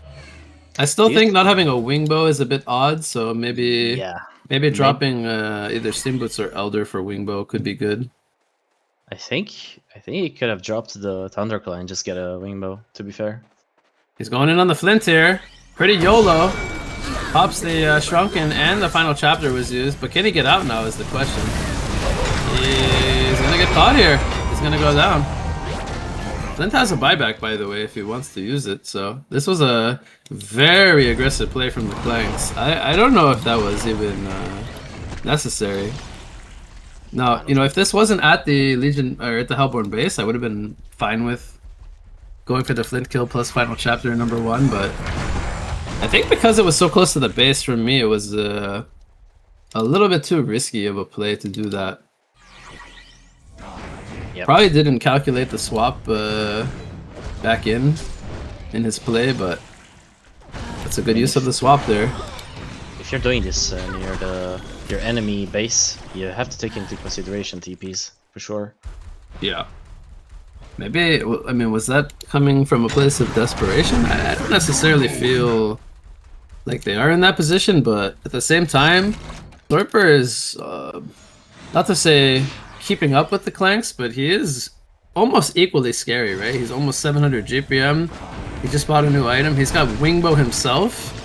I still think not having a Wingbow is a bit odd, so maybe dropping either Steam Boots or Elder for Wingbow could be good. I think he could have dropped the Thunderclaw and just get a Wingbow, to be fair. He's going in on the Flint here. Pretty YOLO. Pops the Shrunken and the final chapter was used, but can he get out now is the question. He's gonna get caught here. He's gonna go down. Flint has a buyback, by the way, if he wants to use it, so this was a very aggressive play from the Clanks. I don't know if that was even necessary. Now, if this wasn't at the Legion or at the Hellborn base, I would have been fine with going for the Flint kill plus final chapter number 1, but I think because it was so close to the base for me, it was a little bit too risky of a play to do that. Yep. Probably didn't calculate the swap back in his play, but that's a good use of the swap there. If you're doing this near your enemy base, you have to take into consideration TPs, for sure. Yeah. Maybe, I mean, was that coming from a place of desperation? I don't necessarily feel like they are in that position, but at the same time, Slurper is, not to say keeping up with the Clanks, but he is almost equally scary, right? He's almost 700 GPM. He just bought a new item. He's got Wingbow himself.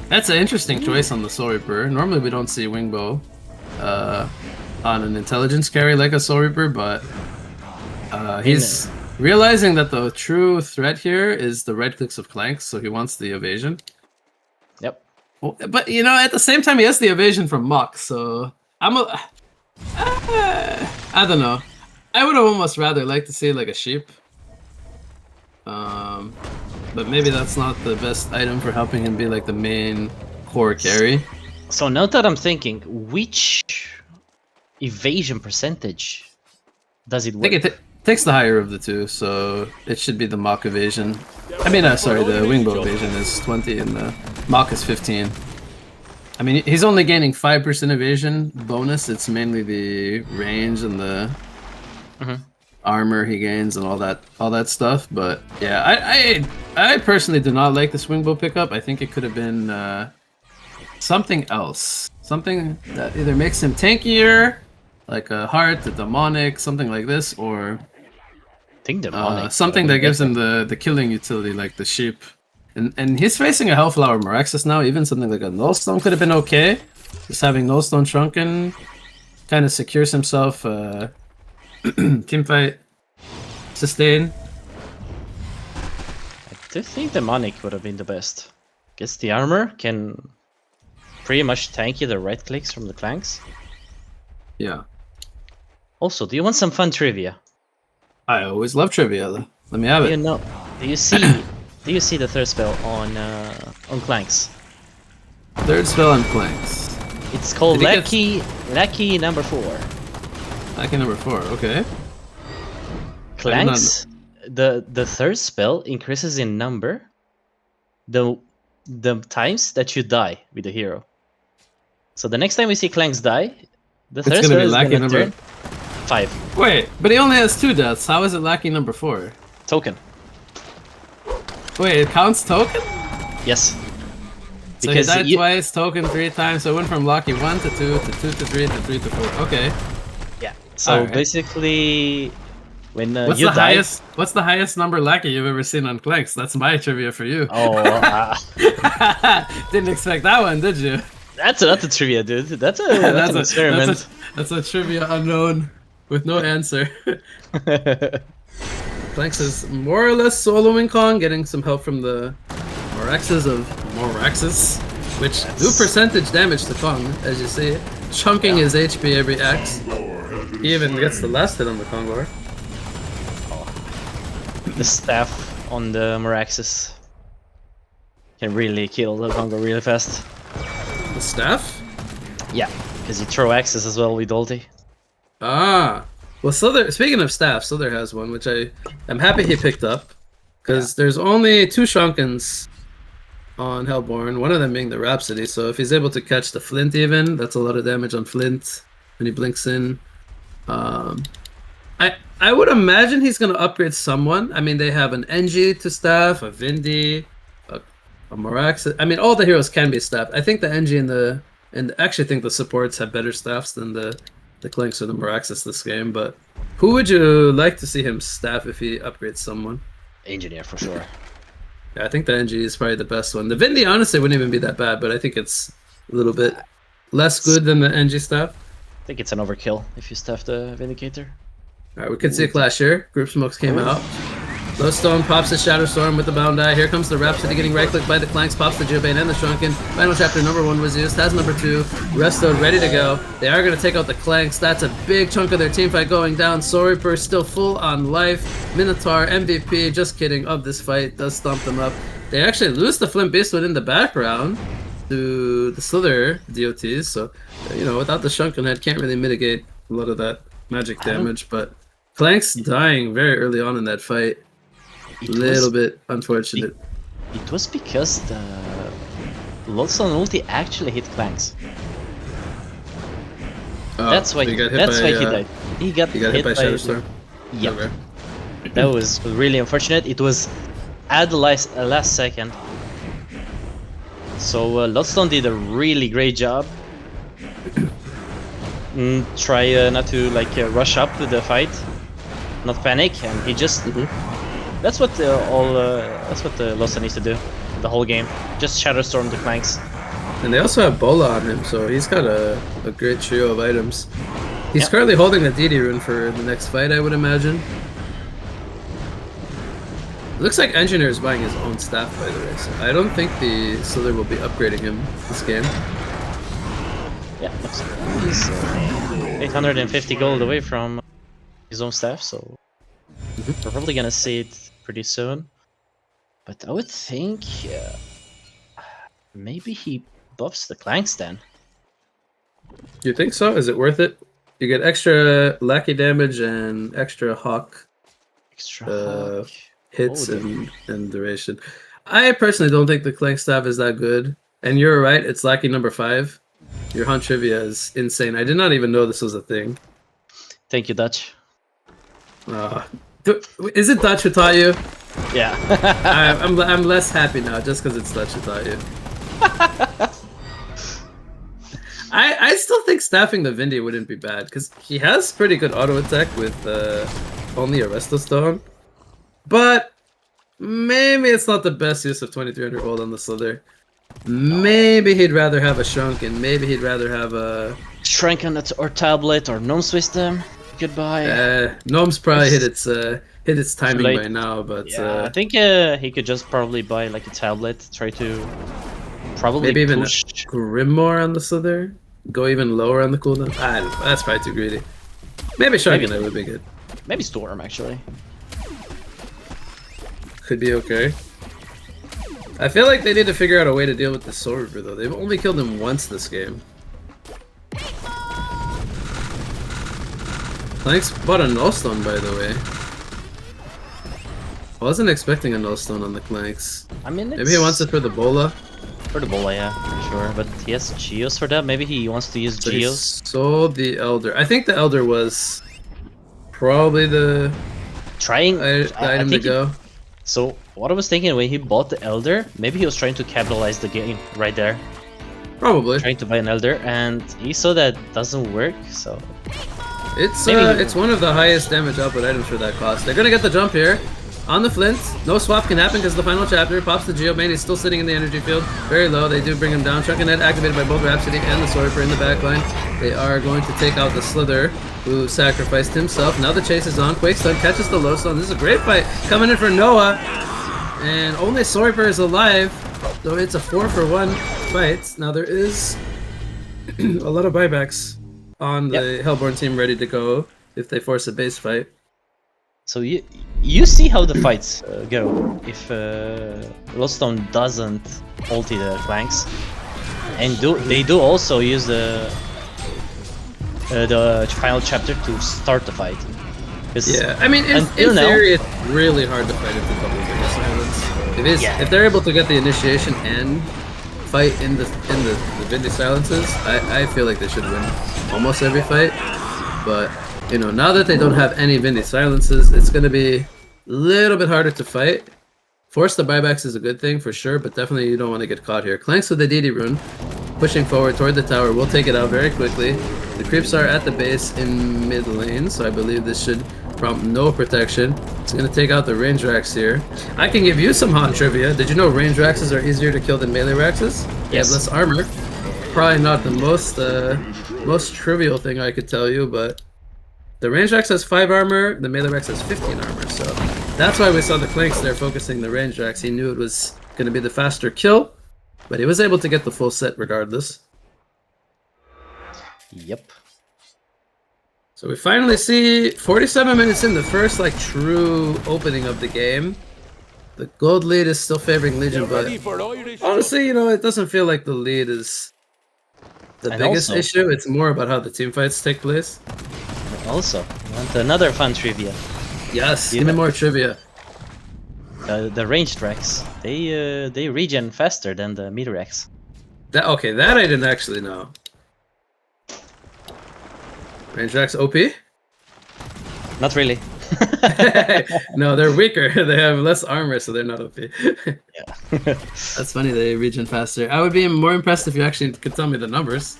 That's an interesting choice on the Soul Reaper. Normally we don't see Wingbow on an intelligence carry like a Soul Reaper, but he's realizing that the true threat here is the right clicks of Clanks, so he wants the evasion. Yep. Well, but at the same time he has the evasion from Mach, so I don't know. I would have almost rather liked to see like a sheep. But maybe that's not the best item for helping him be like the main core carry. So now that I'm thinking, which evasion percentage does it I work? think it takes the higher of the two, so it should be the Mach evasion. I mean, sorry, the Wingbow evasion is 20 and the Mach is 15. I mean, he's only gaining 5% evasion bonus. It's mainly the range and the armor he gains and all that stuff. But yeah, I personally do not like this Wingbow pickup. I think it could have been something else, something that either makes him tankier, like a heart, a demonic, something like this, or I think demonic. something that gives him the killing utility, like the sheep. And he's facing a Hellflower Meraxis now. Even something like a Nullstone could have been okay. Just having Nullstone shrunken kind of secures himself teamfight sustain. I do think demonic would have been the best. Guess the armor can pretty much tank you the right clicks from the clanks. Yeah. Also, do you want some fun trivia? I always love trivia. Let me have You it. know, do you see the third spell on clanks? Third spell on flanks. It's called Did he get- Lackey number 4. Lackey number 4. Okay. Clanks, the third spell increases in number the times that you die with the hero. So the next time we see Clanks die, the third gonna spell be is Lackey gonna number- turn 5 Wait, but he only has 2 deaths. How is it Lackey number 4? token. Wait, it counts token? Yes. So he died twice, token 3 times, so it went from Lucky 1 to 2 to 2 to 3 to 3 to 4. Okay. Yeah. So Alright. basically, when What's you the die, highest? What's the highest number Lucky you've ever seen on Clanks? That's my trivia for you. oh, Didn't expect that one, did you? that's a trivia, dude. That's an experiment. That's a trivia unknown with no answer. Clanks is more or less soloing Kong, getting some help from the Moraxes of Moraxes, which do percentage damage to Kong, as you see, chunking his HP every X. He even gets the last hit on the Kongor. The staff on the Meraxis can really kill the Congo really fast. The staff? Yeah, because you throw axes as well with ulti. Ah, well, Slither. Speaking of staff, Slither has one, which I'm happy he picked up, because there's only 2 Shunkens on Hellborn. One of them being the Rhapsody. So if he's able to catch the Flint, even that's a lot of damage on Flint when he blinks in. I would imagine he's gonna upgrade someone. I mean, they have an NG to staff, a Vindy, a Morax. I mean, all the heroes can be staffed. I think the NG and actually think the supports have better staffs than the Clanks or the Moraxis this game. But who would you like to see him staff if he upgrades someone? Engineer for sure. Yeah, I think the NG is probably the best one. The Vindy honestly wouldn't even be that bad, but I think it's a little bit less good than the NG staff. I think it's an overkill if you staff the Vindicator. Alright, we can see a clash here. Group Smokes came out. Lowstone pops the Shadow Storm with the Bound Eye. Here comes the Rhapsody getting right-clicked by the Clanks, pops the Geobane and the Shrunken. Final chapter number 1 was used, has number 2. Resto ready to go. They are going to take out the Clanks. That's a big chunk of their teamfight going down. Soul Reaper still full on life. Minotaur, MVP, just kidding, of this fight, does stomp them up. They actually lose the Flint Beastwood in the background to the Slither DOTs, so, you know, without the Shrunken Head, can't really mitigate a lot of that magic damage, but Clanks dying very early on in that fight. Little bit unfortunate. It was because the Lodestone ulti actually hit Clanks. That's why. he got hit That's by, why he died. He got hit by Shadow Storm. Yep. Okay. That was really unfortunate. It was at the last second. So Lodestone did a really great job. Try not to rush up to the fight, not panic, and he just. That's what Lodestone needs to do the whole game. Just Shadow Storm the Clanks. And they also have Bola on him, so he's got a great trio of items. He's currently holding the DD rune for the next fight, I would imagine. Looks like Engineer is buying his own staff, by the way, so I don't think the Slither will be upgrading him this game. Yeah, looks like he's 850 gold away from his own staff, so we're probably gonna see it pretty soon. But I would think maybe he buffs the Clanks then. You think so? Is it worth it? You get extra lackey damage and extra hawk Extra Hawk. hits Oh, and duration. I personally don't think the Clank Staff is that good. And you're right, it's lackey number 5. Your HoN trivia is insane. I did not even know this was a thing. Thank you, Dutch. Is it Dutch who taught you? Yeah. I'm less happy now just because it's Dutch who taught you. I still think staffing the Vindy wouldn't be bad because he has pretty good auto attack with only a Restless Stone. But maybe it's not the best use of 2300 gold on the Slither. Maybe he'd rather have a Shrunk, and maybe he'd rather have a Shrink on it or Tablet or Gnome's Wisdom. Goodbye. Gnome's probably hit its timing late. by now, but Yeah, I think he could just probably buy like a tablet, try to probably maybe even push. a Grimoire on the Slither, go even lower on the cooldown. I don't know, that's probably too greedy. Maybe Sharknado would be good. Maybe Storm actually. Could be okay. I feel like they need to figure out a way to deal with the Soul Reaper though. They've only killed him once this game. Thanks, bought a Nullstone by the way. I wasn't expecting a Nullstone on the Clanks. I mean, Maybe he wants it for the Bola. for the Bola, yeah, for sure. But he has Geos for that. Maybe he wants to use So he Geos. sold the Elder. I think the Elder was probably the Trying. item to think go. So what I was thinking when he bought the Elder, maybe he was trying to capitalize the game right there, Probably. trying to buy an Elder, and he saw that doesn't work. So It's one of the highest damage output items for that cost. They're gonna get the jump here. On the Flint, no swap can happen because the final chapter pops the Geoman. He's still sitting in the energy field, very low. They do bring him down. Chuck and Head activated by both Rhapsody and the Sorcerer in the backline. They are going to take out the Slither, who sacrificed himself. Now the chase is on. Quakestun catches the low stone. This is a great fight coming in for Noah, and only Sorcerer is alive, so it's a 4-for-1 fight. Now there is a lot of buybacks on the Hellborn team ready to go if they force a base fight. So you see how the fights go if Lodestone doesn't ulti the flanks, and they do also use the final chapter to start the fight. Yeah, I mean, in theory, it's really hard to fight if the double Vindy silence. If they're able to get the initiation and fight in the Vindy silences, I feel like they should win almost every fight. But you know, now that they don't have any Vindy silences, it's going to be a little bit harder to fight. Force the buybacks is a good thing for sure, but definitely you don't want to get caught here. Clanks with the DD rune, pushing forward toward the tower. We'll take it out very quickly. The creeps are at the base in mid lane, so I believe this should prompt no protection. It's going to take out the range racks here. I can give you some HoN trivia. Did you know range raxes are easier to kill than melee raxes? They have less armor. Probably not the most trivial thing I could tell you, but the range rax has 5 armor, the melee rax has 15 armor, so that's why we saw the Clanks there focusing the range rax. He knew it was going to be the faster kill, but he was able to get the full set regardless. Yep. So we finally see 47 minutes in, the first like true opening of the game. The gold lead is still favoring Legion, but honestly, you know, it doesn't feel like the lead is the biggest issue. It's more about how the team fights take place. Also, want another fun trivia. Yes, give me more trivia. The ranged Rex, they regen faster than the meter Rex. That I didn't actually know. Range Rex OP? Not really. No, they're weaker. They have less armor, so they're not OP. Yeah. That's funny, they regen faster. I would be more impressed if you actually could tell me the numbers.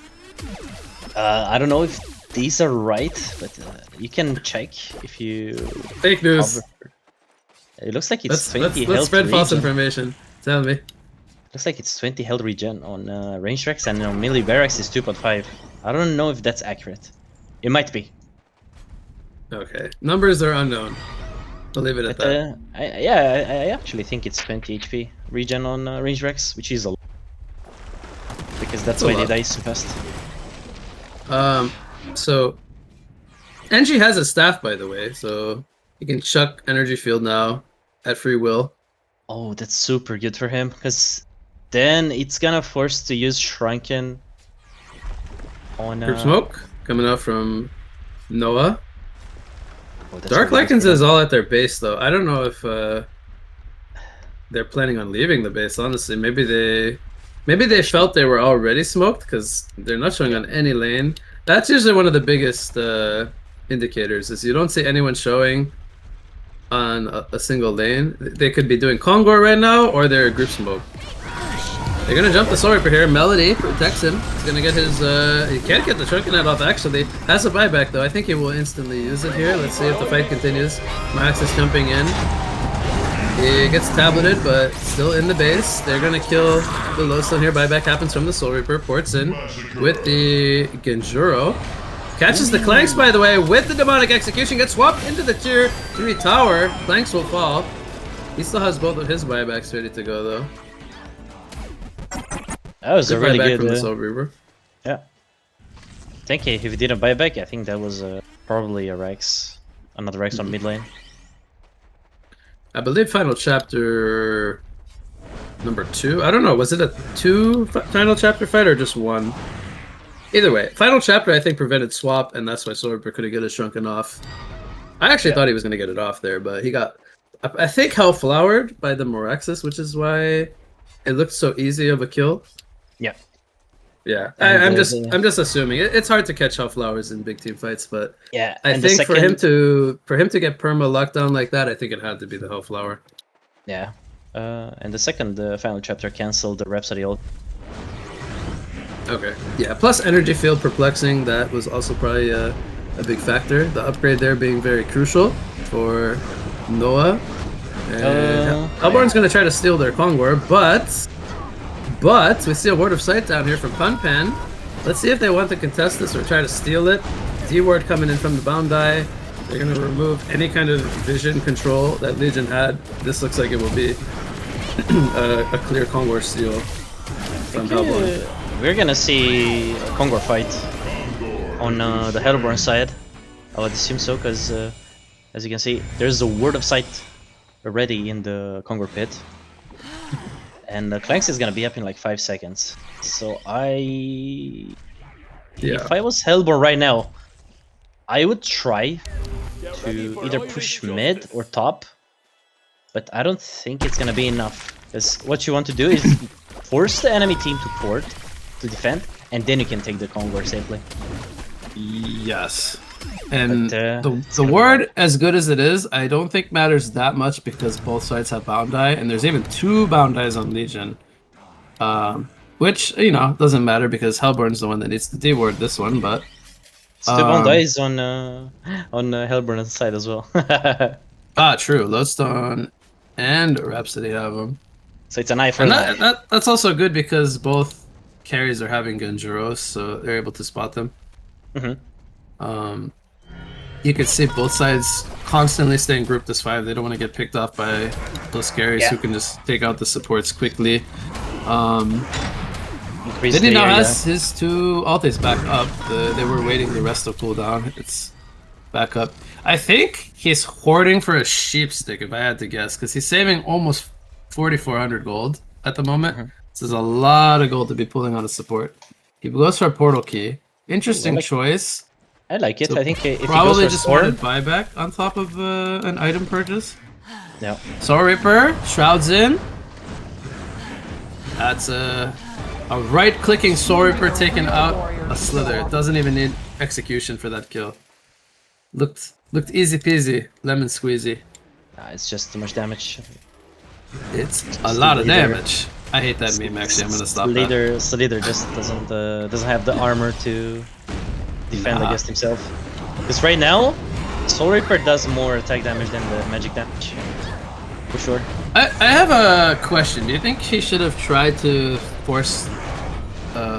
I don't know if these are right, but you can check if you... Fake news. It looks like it's 20 health let's spread false regen. information. Tell me. Looks like it's 20 health regen on range Rex, and on melee Barracks is 2.5. I don't know if that's accurate. It might be. Okay. Numbers are unknown. I'll leave it at that. I actually think it's 20 HP regen on range Rex, which is a lot. Because that's why they die so fast. So NG has a staff, by the way, so you can chuck energy field now. at free will. Oh, that's super good for him, because then it's gonna force to use Shrunken on Group smoke coming out from Noah. Oh, that's Dark really good Lycans for is them. all at their base though. I don't know if they're planning on leaving the base. Honestly, maybe they felt they were already smoked because they're not showing on any lane. That's usually one of the biggest indicators. Is you don't see anyone showing on a single lane. They could be doing Kongor right now, or they're group smoke. They're gonna jump the Soul Reaper here. Melody protects him. He's gonna get his. He can't get the Shuriken off actually. Has a buyback though. I think he will instantly use it here. Let's see if the fight continues. Max is jumping in. He gets tableted, but still in the base. They're gonna kill the Lowstone here. Buyback happens from the Soul Reaper. Ports in with the Genjuro. Catches the Clanks, by the way, with the Demonic Execution. Gets swapped into the tier 3 tower. Clanks will fall. He still has both of his buybacks ready to go, though. That was a really buyback good. from the Soul Reaper. Yeah. I think if he didn't buy back, I think that was probably a Rex, another Rex on mid lane. I believe final chapter number 2. I don't know. Was it a 2 final chapter fight or just 1? Either way, final chapter I think prevented swap, and that's why Soul Reaper could have get it shrunken off. I actually thought he was going to get it off there, but he got, I think, hell-flowered by the Moraxis, which is why it looked so easy of a kill. Yeah. Yeah, And I'm just assuming it's hard to catch hellflowers in big team fights, but Yeah. I and think the for him second, to get perma lockdown like that, I think it had to be the hellflower. Yeah. And the second final chapter canceled the Rhapsody ult. Okay. Yeah. Plus energy field perplexing. That was also probably a big factor. The upgrade there being very crucial for Noah. And Hellborn's gonna try to steal their Kongor, but we see a ward of sight down here from Punpan. Let's see if they want to contest this or try to steal it. D-ward coming in from the Boundai. They're gonna remove any kind of vision control that Legion had. This looks like it will be a clear Kongor steal from Hellborn. We're gonna see a Kongor fight on the Hellborn side. I would assume so, because as you can see, there's a word of sight already in the Kongor pit. And the Clanks is gonna be up in like 5 seconds. So if I was Hellborn right now, I would try to either push mid or top, but I don't think it's gonna be enough. Because what you want to do is force the enemy team to port, to defend, and then you can take the Kongor safely. Yes. And But, the ward, as good as it is, I don't think matters that much because both sides have Boundai, and there's even 2 Boundais on Legion. Which, you know, doesn't matter because Hellborn's the one that needs to D-ward this one, but... Stubborn dies on Hellborn's side as well. True. Lodestone and Rhapsody have them. So it's an eye for And an eye. that's also good because both carries are having Genjuros, so they're able to spot them. You can see both sides constantly staying grouped as 5. They don't want to get picked off by those carries who can just take out the supports quickly. Diddy now has his 2 ultis back up. They were waiting the resto cooldown. It's back up. I think he's hoarding for a sheep stick, if I had to guess, because he's saving almost 4,400 gold at the moment. This is a lot of gold to be pulling on a support. He goes for a portal key. Interesting choice. I like it. So I think if probably he goes just for wanted Storm, buyback on top of an item purchase. yeah. Soul Reaper, Shrouds in. That's a right-clicking Soul Reaper taking out a Slither. It doesn't even need execution for that kill. Looked easy peasy, lemon squeezy. It's just too much damage. It's a lot of damage. I hate that meme actually. I'm gonna stop that. Slither just doesn't have the armor to defend against himself. Because right now, Soul Reaper does more attack damage than the magic damage. For sure. I have a question. Do you think he should have tried to force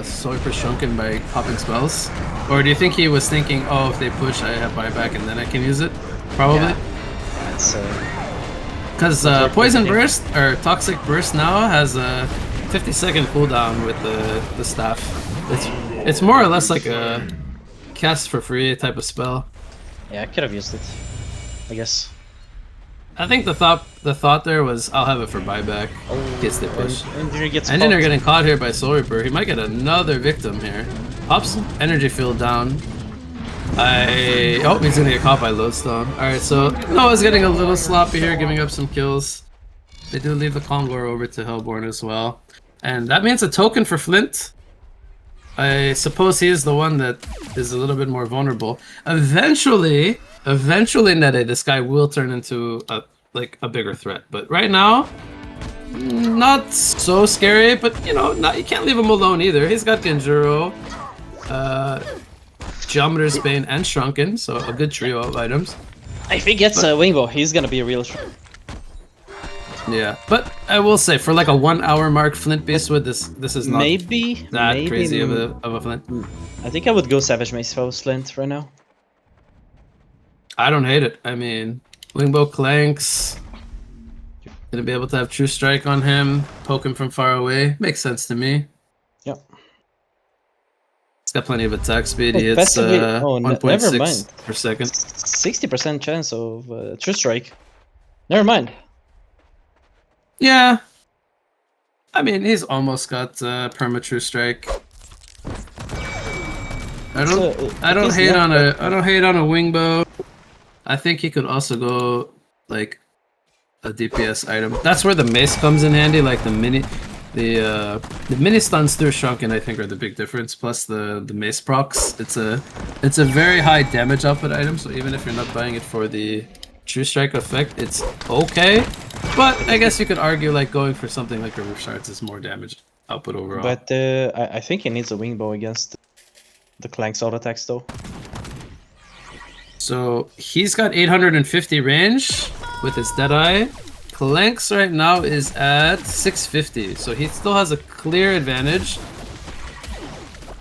Soul Reaper shrunken by popping spells? Or do you think he was thinking, oh, if they push, I have buyback and then I can use it? Probably. Yeah. That's Because Poison Burst, or Toxic Burst now, has a 50-second cooldown with the staff. It's more or less like a cast for free type of spell. yeah, I could have used it, I guess. I think the thought there was I'll have it for buyback in case they push. Engineer gets Engineer popped. getting caught here by Soul Reaper. He might get another victim here. Pops energy field down. Oh, he's gonna get caught by Lodestone. Alright, so Noah's getting a little sloppy here, giving up some kills. They do leave the Conglor over to Hellborn as well. And that means a token for Flint. I suppose he is the one that is a little bit more vulnerable. Eventually, Nede, this guy will turn into a bigger threat. But right now, not so scary. But you know, you can't leave him alone either. He's got Genjuro, Geometer's Bane, and Shrunken, so a good trio of items. If he gets a Wingbow, he's gonna be a real. Yeah, but I will say for like a 1 hour mark Flint Beastwood, this is not maybe crazy of a Flint. I think I would go Savage Mace Foe Flint right now. I don't hate it. I mean, Wingbow clanks. Gonna be able to have True Strike on him, poke him from far away. Makes sense to me. Yep. He's got plenty of attack speed. He Oh, hits passively- oh, never 1.6 mind. per second. 60% chance of True Strike. Never mind. Yeah. I mean, he's almost got perma True Strike. I don't hate on a Wingbow. I think he could also go like a DPS item. That's where the mace comes in handy, like the mini stuns through Shrunken I think are the big difference, plus the mace procs. It's a very high damage output item, so even if you're not buying it for the True Strike effect, it's okay. But I guess you could argue like going for something like River Shards is more damage output overall. But I think he needs a Wingbow against the Clank's auto attacks though. So he's got 850 range with his Deadeye. Clanks right now is at 650, so he still has a clear advantage.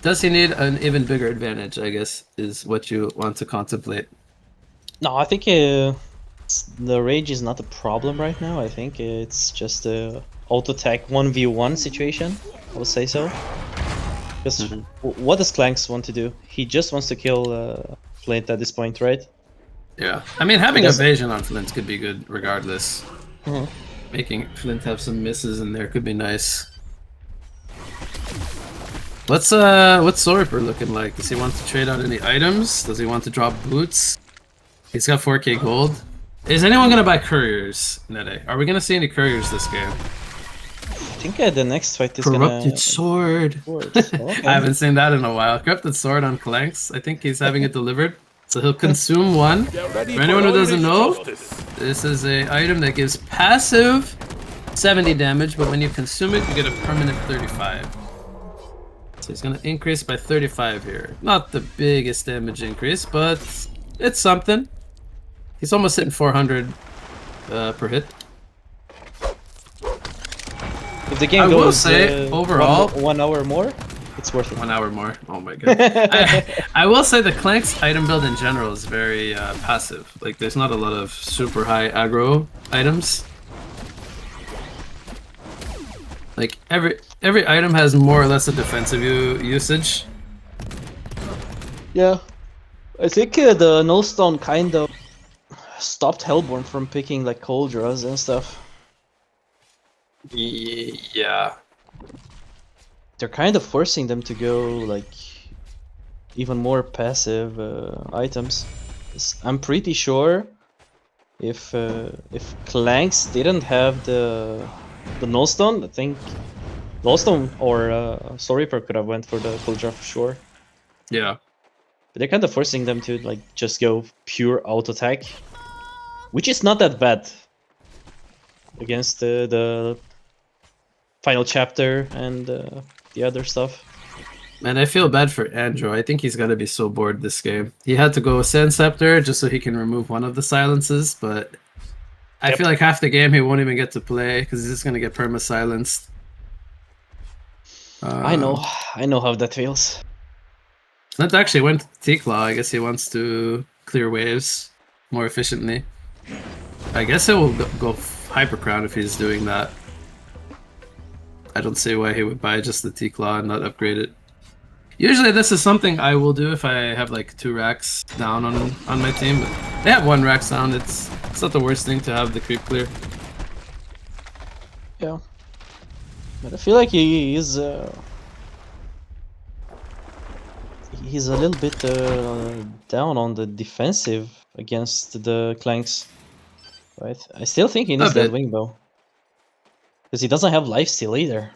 Does he need an even bigger advantage, I guess, is what you want to contemplate. No, I think the rage is not a problem right now. I think it's just a auto attack 1v1 situation. I would say so. Because what does Clanks want to do? He just wants to kill Flint at this point, right? Yeah, I mean having evasion on Flint could be good regardless. Mhm. Making Flint have some misses in there could be nice. What's Soul Reaper looking like? Does he want to trade out any items? Does he want to drop boots? He's got 4k gold. Is anyone gonna buy couriers, Nede? Are we gonna see any couriers this game? I think the next fight is Corrupted Sword. Okay. I haven't seen that in a while. Corrupted Sword on Clanks. I think he's having it delivered. So he'll consume one. Get ready For anyone who Irish doesn't know, justice. this is a item that gives passive 70 damage, but when you consume it, you get a permanent 35. So he's gonna increase by 35 here. Not the biggest damage increase, but it's something. He's almost hitting 400 per hit. If the game I will goes say, overall- 1 hour more, it's worth it. 1 hour more. Oh my god. I will say the Clanks item build in general is very passive. Like there's not a lot of super high aggro items. Like every item has more or less a defensive usage. Yeah. I think the Nullstone kind of stopped Hellborn from picking like cold draws and stuff. Yeah. They're kind of forcing them to go like even more passive items. I'm pretty sure if Clanks didn't have the Nullstone, I think Nullstone or Soul Reaper could have went for the cold draw for sure. Yeah. But they're kind of forcing them to like just go pure auto attack, which is not that bad against the final chapter and the other stuff. Man, I feel bad for Andrew. I think he's gotta be so bored this game. He had to go Sand Scepter just so he can remove one of the silences, but I feel like half the game he won't even get to play because he's just gonna get perma silenced. I know how that feels. Flint actually went to T-Claw. I guess he wants to clear waves more efficiently. I guess it will go Hyper Crown if he's doing that. I don't see why he would buy just the T-Claw and not upgrade it. Usually this is something I will do if I have like 2 racks down on my team, but they have 1 rack down. It's It's not the worst thing to have the creep clear. Yeah. But I feel like he's a little bit down on the defensive against the Clanks. Right? I still think he needs that bit. wing bow. Because he doesn't have lifesteal either.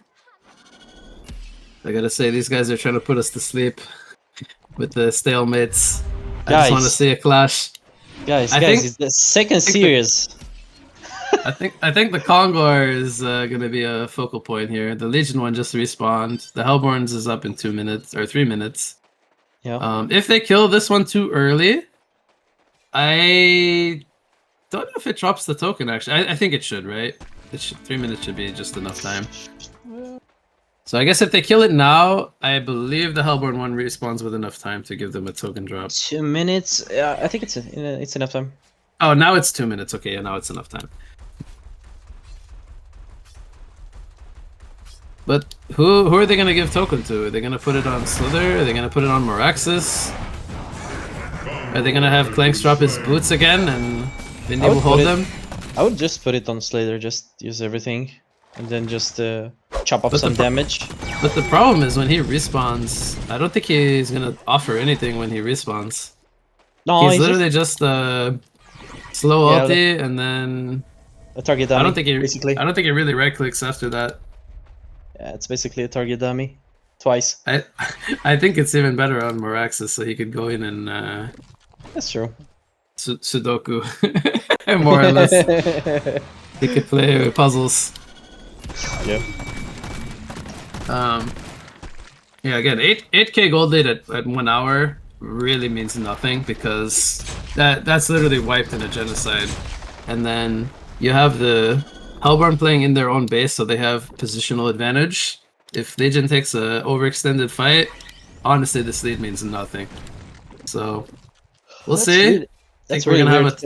I gotta say, these guys are trying to put us to sleep with the stalemates. I just want to see a clash. Guys, I think- it's the second series. I think the Kongor is gonna be a focal point here. The Legion one just respawned. The Hellborns is up in 2 minutes or 3 minutes. Yeah. If they kill this one too early, I don't know if it drops the token. Actually, I think it should. Right? 3 minutes should be just enough time. So I guess if they kill it now, I believe the Hellborn one respawns with enough time to give them a token drop. 2 minutes. I think it's enough time. Oh, now it's 2 minutes. Okay, yeah, now it's enough time. But who are they gonna give token to? Are they gonna put it on Slither? Are they gonna put it on Moraxis? Are they gonna have Clanks drop his boots again and Vindy will hold them? I would just put it on Slater, just use everything. And then just chop off some damage. But the problem is when he respawns, I don't think he's gonna offer anything when he respawns. No, He's literally just slow ulti and then a target dummy. I don't think he basically. I don't think he really right clicks after that. Yeah, it's basically a target dummy. Twice. I think it's even better on Moraxis, so he could go in and That's true. Sudoku, more or less. He could play puzzles. Yeah. Yeah. Again, 8K gold lead at 1 hour really means nothing because that's literally wiped in a genocide, and then you have the Hellborn playing in their own base, so they have positional advantage. If Legion takes a overextended fight, honestly, this lead means nothing. So we'll see. That's we're gonna weird. have I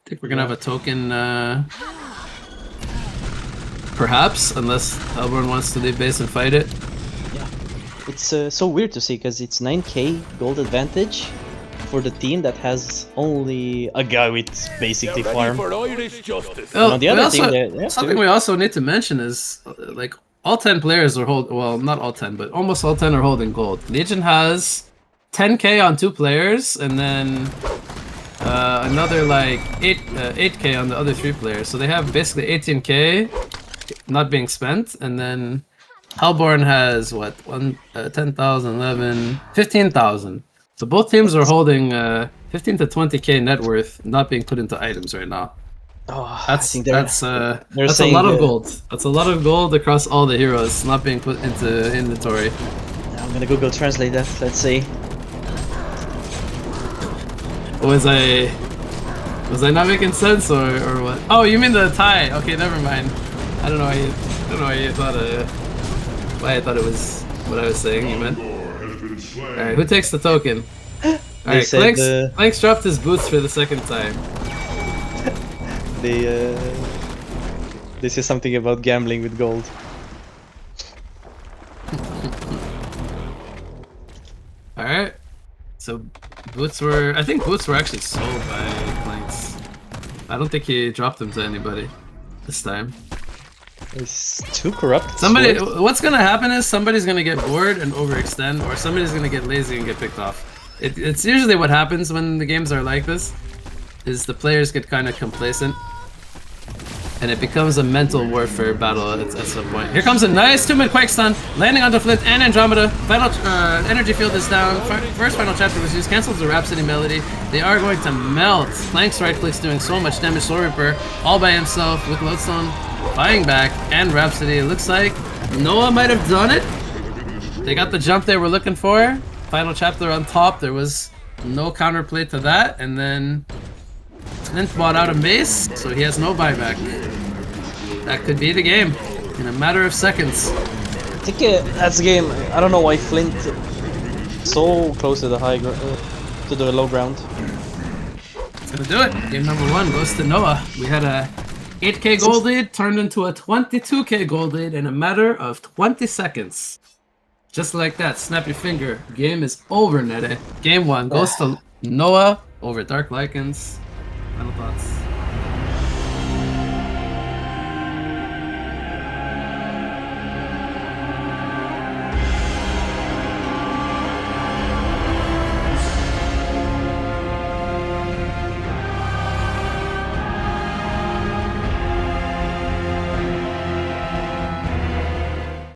think we're gonna have a token, perhaps, unless Hellborn wants to leave base and fight it. Yeah, it's so weird to see because it's 9k gold advantage for the team that has only a guy with basically Ready farm. for Irish justice. Well, on the other team, they have something to. we also need to mention is like all 10 players are well, not all 10, but almost all 10 are holding gold. Legion has 10k on 2 players, and then another like 8k on the other 3 players. So they have basically 18k not being spent, and then Hellborn has what 10,000, 11, 15,000. So both teams are holding 15 to 20k net worth not being put into items right now. Oh, That's that's a saying lot of gold. That's a lot of gold across all the heroes not being put into inventory. I'm gonna Google translate that. Let's see. Was I not making sense or what? Oh, you mean the tie? Okay, never mind. I don't know why you thought why I thought it was what I was saying. You meant. All right, who takes the token? All right, Clanks dropped his boots for the second time. They say something about gambling with gold. All right. So I think boots were actually sold by Clanks. I don't think he dropped them to anybody this time. It's too corrupt. What's gonna happen is somebody's gonna get bored and overextend, or somebody's gonna get lazy and get picked off. It's usually what happens when the games are like this, is the players get kind of complacent, and it becomes a mental warfare battle at some point. Here comes a nice 2-minute Quake Stun, landing onto Flint and Andromeda. Final energy field is down. First final chapter was used, cancels the Rhapsody Melody. They are going to melt. Clanks right clicks doing so much damage. Soul Reaper all by himself with Lodestone fighting back, and Rhapsody. It looks like Noah might have done it. They got the jump they were looking for. Final chapter on top, there was no counterplay to that, and then Flint bought out a mace, so he has no buyback. That could be the game in a matter of seconds. I think that's the game. I don't know why Flint so close to the to the low ground. It's gonna do it. Game number 1 goes to Noah. We had a 8k gold lead turned into a 22k gold lead in a matter of 20 seconds. Just like that, snap your finger. Game is over, Nede. Game 1 goes to Noah over Dark Lycans. Final thoughts.